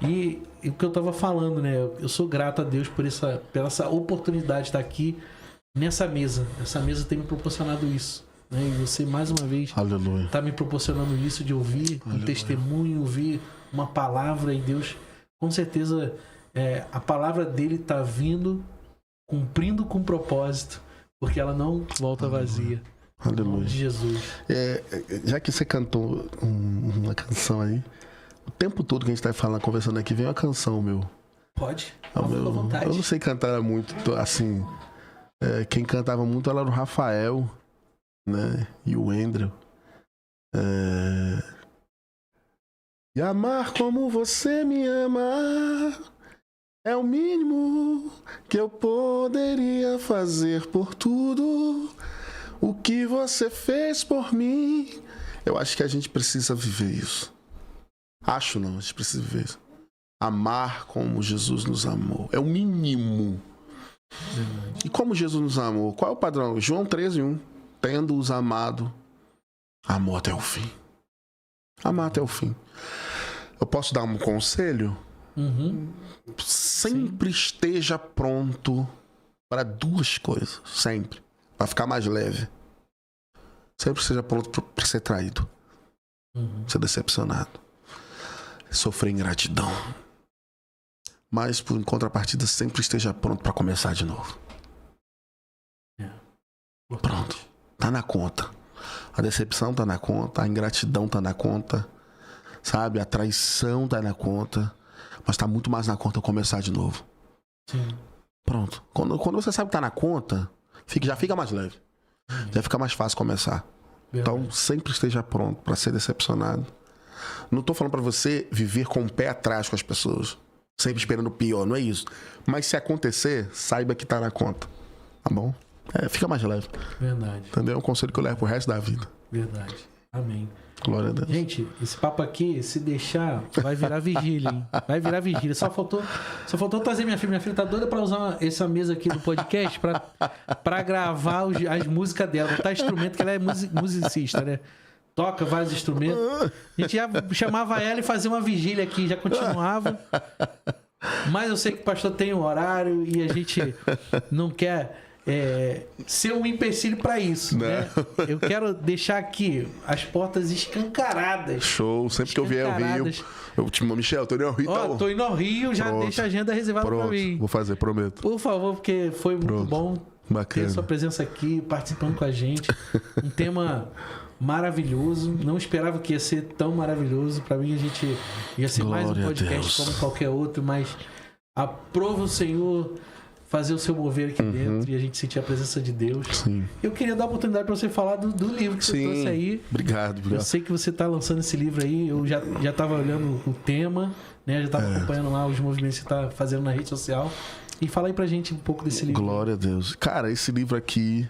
E o que eu estava falando, né? Eu sou grato a Deus por essa oportunidade de estar aqui nessa mesa. Essa mesa tem me proporcionado isso, né? E você, mais uma vez, está me proporcionando isso de ouvir um testemunho, ouvir uma palavra. E Deus, com certeza, a palavra dele está vindo, cumprindo com propósito, porque ela não volta vazia. Aleluia. Em nome de Jesus. Já que você cantou uma canção aí, o tempo todo que a gente tá falando, conversando aqui, vem uma canção, meu. Pode? Fica à vontade. Eu não sei cantar muito, assim. Quem cantava muito era o Rafael, né? E o Andrew. E amar como você me ama é o mínimo que eu poderia fazer por tudo o que você fez por mim. Eu acho que a gente precisa viver isso. A gente precisa viver isso. Amar como Jesus nos amou. É o mínimo. E como Jesus nos amou? Qual é o padrão? João 13:1. Tendo-os amado, amou até o fim. Amar até o fim. Eu posso dar um conselho? Sempre esteja pronto para duas coisas. Sempre. Para ficar mais leve. Sempre esteja pronto para ser traído. Ser decepcionado. Sofrer ingratidão. Mas, por contrapartida, sempre esteja pronto para começar de novo. Pronto. Tá na conta. A decepção tá na conta. A ingratidão tá na conta. Sabe? A traição tá na conta. Mas tá muito mais na conta começar de novo. Sim. Pronto. Quando você sabe que tá na conta, já fica mais leve. Já fica mais fácil começar. Verdade. Então, sempre esteja pronto para ser decepcionado. Não tô falando para você viver com o pé atrás com as pessoas. Sempre esperando o pior, não é isso. Mas se acontecer, saiba que tá na conta. Tá bom? Fica mais leve. Verdade. Entendeu? É um conselho que eu levo pro resto da vida. Verdade. Amém. Glória a Deus. Gente, esse papo aqui, se deixar, vai virar vigília, hein? Vai virar vigília. Só faltou trazer minha filha. Minha filha tá doida pra usar essa mesa aqui do podcast pra gravar as músicas dela. Botar instrumento, que ela é musicista, né? Toca vários instrumentos. A gente já chamava ela e fazia uma vigília aqui, já continuava. Mas eu sei que o pastor tem um horário e a gente não quer ser um empecilho para isso, né? Eu quero deixar aqui as portas escancaradas. Show. Sempre que eu vier ao Rio, eu te mando, Michel, tô indo ao Rio. Tô indo ao Rio, já deixa a agenda reservada para mim. Vou fazer, prometo. Por favor, porque foi muito bom ter a sua presença aqui, participando com a gente. Um tema maravilhoso. Não esperava que ia ser tão maravilhoso. Para mim, a gente ia ser mais um podcast como qualquer outro, mas aprova o Senhor fazer o seu mover aqui dentro e a gente sentir a presença de Deus. Sim. Eu queria dar a oportunidade para você falar do livro que você trouxe aí. Obrigado. Eu sei que você está lançando esse livro aí. Eu já estava olhando o tema, né? Já estava acompanhando lá os movimentos que você está fazendo na rede social. E fala aí pra gente um pouco desse livro. Glória a Deus. Cara, esse livro aqui,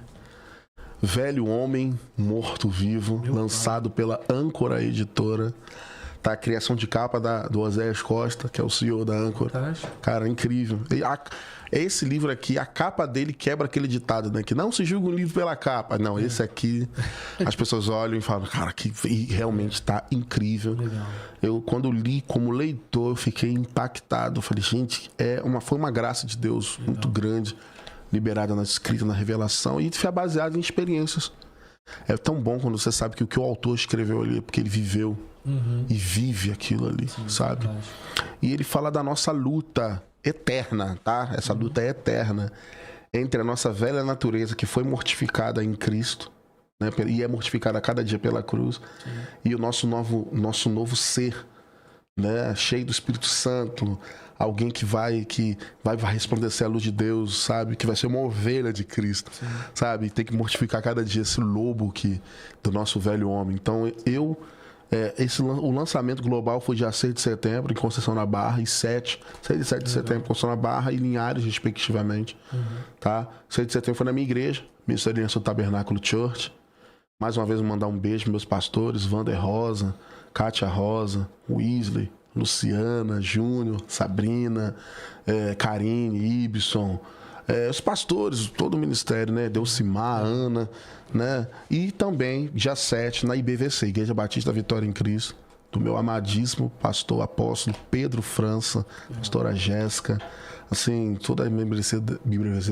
Velho Homem, Morto Vivo, lançado pela Âncora Editora, Tá a criação de capa do Oséias Costa, que é o CEO da Âncora. Fantástico. Cara, incrível. Esse livro aqui, a capa dele quebra aquele ditado, né? Que não se julga um livro pela capa. Não, esse aqui, as pessoas olham e falam, cara, que realmente tá incrível. Legal. Eu, quando li como leitor, eu fiquei impactado. Eu falei, gente, foi uma graça de Deus muito grande, liberada na escrita, na revelação, e foi baseado em experiências. É tão bom quando você sabe que o que o autor escreveu ali é porque ele viveu e vive aquilo ali, sabe? Verdade. E ele fala da nossa luta eterna, tá? Essa luta é eterna entre a nossa velha natureza que foi mortificada em Cristo, né? E é mortificada a cada dia pela cruz, e o nosso novo ser, né? Cheio do Espírito Santo, alguém que vai resplandecer a luz de Deus, sabe? Que vai ser uma ovelha de Cristo, sabe? Tem que mortificar cada dia esse lobo do nosso velho homem. Então, o lançamento global foi dia 6 de setembro em Conceição da Barra, e 6 e 7 de setembro em Conceição da Barra e Linhares, respectivamente. Tá? 6 de setembro foi na minha igreja, Ministeriense do Tabernáculo Church. Mais uma vez, mandar um beijo para meus pastores, Wander Rosa, Kátia Rosa, Weasley, Luciana, Júnior, Sabrina, Karine, Ibson, os pastores, todo o ministério, né? Delcimar, Ana, né? E também, dia 7, na IBVC, Igreja Batista Vitória em Cristo, do meu amadíssimo pastor apóstolo Pedro França, pastora Jéssica, assim, toda a membresia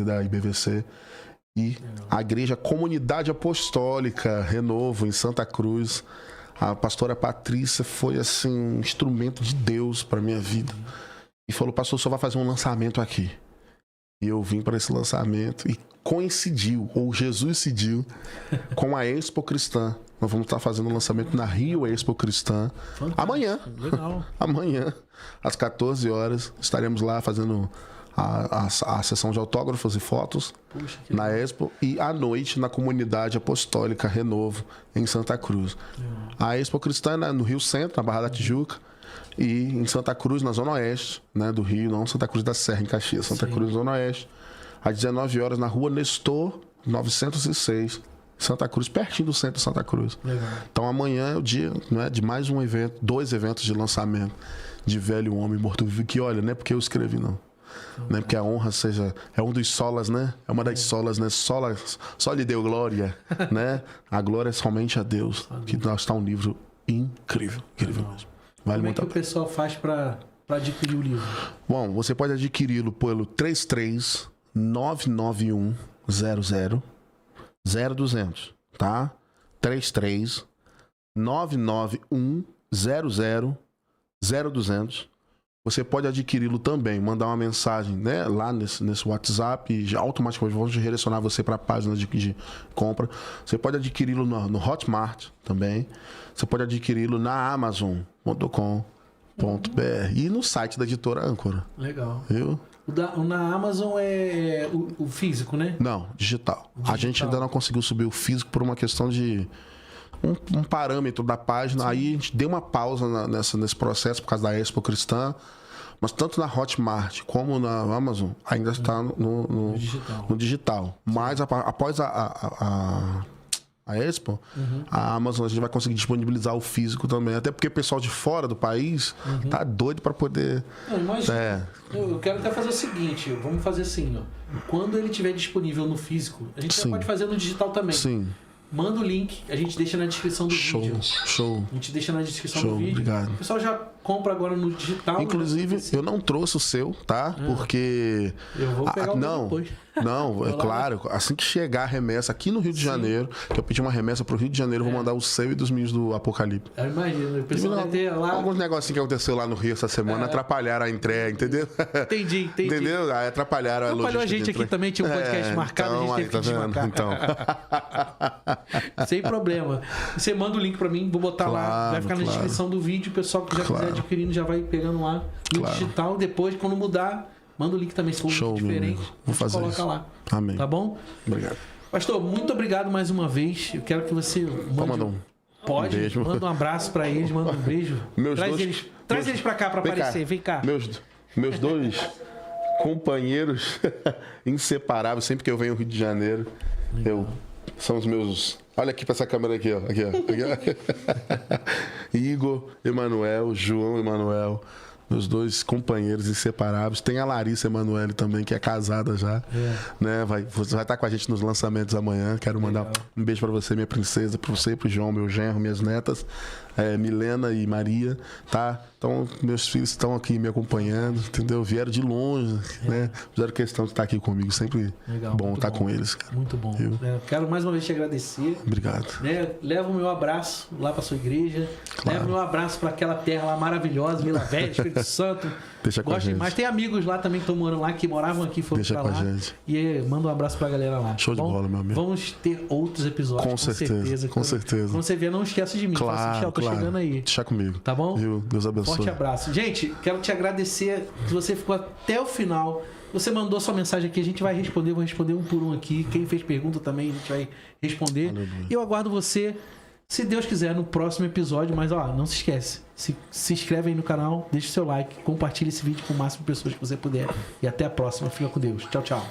da IBVC. E a Igreja Comunidade Apostólica Renovo, em Santa Cruz. A pastora Patrícia foi, assim, um instrumento de Deus para minha vida. E falou, pastor, só vai fazer um lançamento aqui. E eu vim para esse lançamento e coincidiu, ou Jesus decidiu, com a Expo Cristã. Nós vamos estar fazendo o lançamento na Rio Expo Cristã. Fantástico. Amanhã. Legal. Amanhã, às 14 horas, estaremos lá fazendo a sessão de autógrafos e fotos. Puxa, na Expo, e à noite na Comunidade Apostólica Renovo, em Santa Cruz. A Expo Cristã é no Rio Centro, na Barra da Tijuca, e em Santa Cruz, na Zona Oeste, né, do Rio, não Santa Cruz da Serra, em Caxias, Santa Cruz, Zona Oeste, às 19 horas, na Rua Nestor 906, Santa Cruz, pertinho do centro de Santa Cruz. Legal. Então amanhã é o dia, né, de mais um evento, 2 eventos de lançamento de Velho Homem Morto-Vivo, que olha, não é porque eu escrevi, não. Né? Porque a honra é um dos solas, né? É uma das solas, né? Só lhe deu glória, né? A glória é somente a Deus. Que está um livro incrível, incrível mesmo. Vale muito. Como é que o pessoal faz para adquirir o livro? Bom, você pode adquiri-lo pelo 33 991 00 0200, tá? 33 991 00 0200. Você pode adquiri-lo também, mandar uma mensagem, né, lá nesse WhatsApp, e já automaticamente vamos direcionar você para a página de compra. Você pode adquiri-lo no Hotmart também. Você pode adquiri-lo na Amazon.com.br e no site da editora Âncora. Legal. Viu? Na Amazon é o físico, né? Não, digital. A gente ainda não conseguiu subir o físico por uma questão de um parâmetro da página. Sim. Aí a gente deu uma pausa nesse processo por causa da Expo Cristã. Mas tanto na Hotmart como na Amazon ainda está no digital. Mas após a Expo, a Amazon a gente vai conseguir disponibilizar o físico também. Até porque o pessoal de fora do país tá doido para poder... Eu quero até fazer o seguinte, vamos fazer assim, ó. Quando ele estiver disponível no físico, a gente já pode fazer no digital também. Sim. Manda o link, a gente deixa na descrição do vídeo. Show. A gente deixa na descrição do vídeo. Obrigado. O pessoal já compra agora no digital. Inclusive, eu não trouxe o seu, tá? Porque... Eu vou pegar o meu depois. Não, é claro. Assim que chegar a remessa aqui no Rio de Janeiro, que eu pedi uma remessa pro Rio de Janeiro, eu vou mandar o seu e dos meninos do Apocalipse. Eu imagino. O pessoal vai ter lá... Alguns negocinhos que aconteceu lá no Rio essa semana atrapalharam a entrega, entendeu? Entendi. Entendeu? Aí atrapalharam a logística. Atrapalhou a gente aqui também, tinha um podcast marcado, então, a gente teve que desmarcar. Então. Sem problema. Você manda o link pra mim, vou botar lá, vai ficar na descrição do vídeo, o pessoal que já quiser adquirindo já vai pegando lá no digital. Depois, quando mudar, manda o link também, se for um link diferente, vou fazer coloca isso. lá. Amém. Tá bom? Obrigado. Pastor, muito obrigado mais uma vez. Eu quero que você mande Pode, beijo. Manda um abraço pra eles, manda um beijo. Traz eles pra cá pra aparecer, vem cá. Meus dois companheiros inseparáveis, sempre que eu venho ao Rio de Janeiro, são os meus... Olha aqui pra essa câmera aqui, ó. Aqui, ó. Igor Emanuel, João Emanuel, meus 2 companheiros inseparáveis. Tem a Larissa Emanuele também, que é casada já. Né? Você vai estar com a gente nos lançamentos amanhã. Quero mandar um beijo para você, minha princesa, para você, pro João, meu genro, minhas netas, Milena e Maria, tá? Então, meus filhos estão aqui me acompanhando, entendeu? Vieram de longe, né? Fizeram questão de estar aqui comigo. Sempre bom estar com eles, cara. Muito bom. Quero mais uma vez te agradecer. Obrigado. Leva o meu abraço lá para sua igreja. Leva o meu abraço para aquela terra lá maravilhosa, Vila Velha, Espírito Santo. Deixa com a gente. Mas tem amigos lá também que estão morando lá, que moravam aqui, foram pra lá. Gente. E manda um abraço pra galera lá. Show de bola, meu amigo. Vamos ter outros episódios, com certeza. Com certeza. Quando você vier, não esquece de mim. Claro, eu tô chegando aí. Deixa comigo. Tá bom? Viu? Deus abençoe. Forte abraço. Gente, quero te agradecer que você ficou até o final. Você mandou sua mensagem aqui, a gente vai responder, vou responder um por um aqui. Quem fez pergunta também, a gente vai responder. E eu aguardo você, se Deus quiser, no próximo episódio. Mas, ó, não se esquece. Se inscreve aí no canal, deixa o seu like, compartilha esse vídeo com o máximo de pessoas que você puder. E até a próxima. Fica com Deus. Tchau, tchau.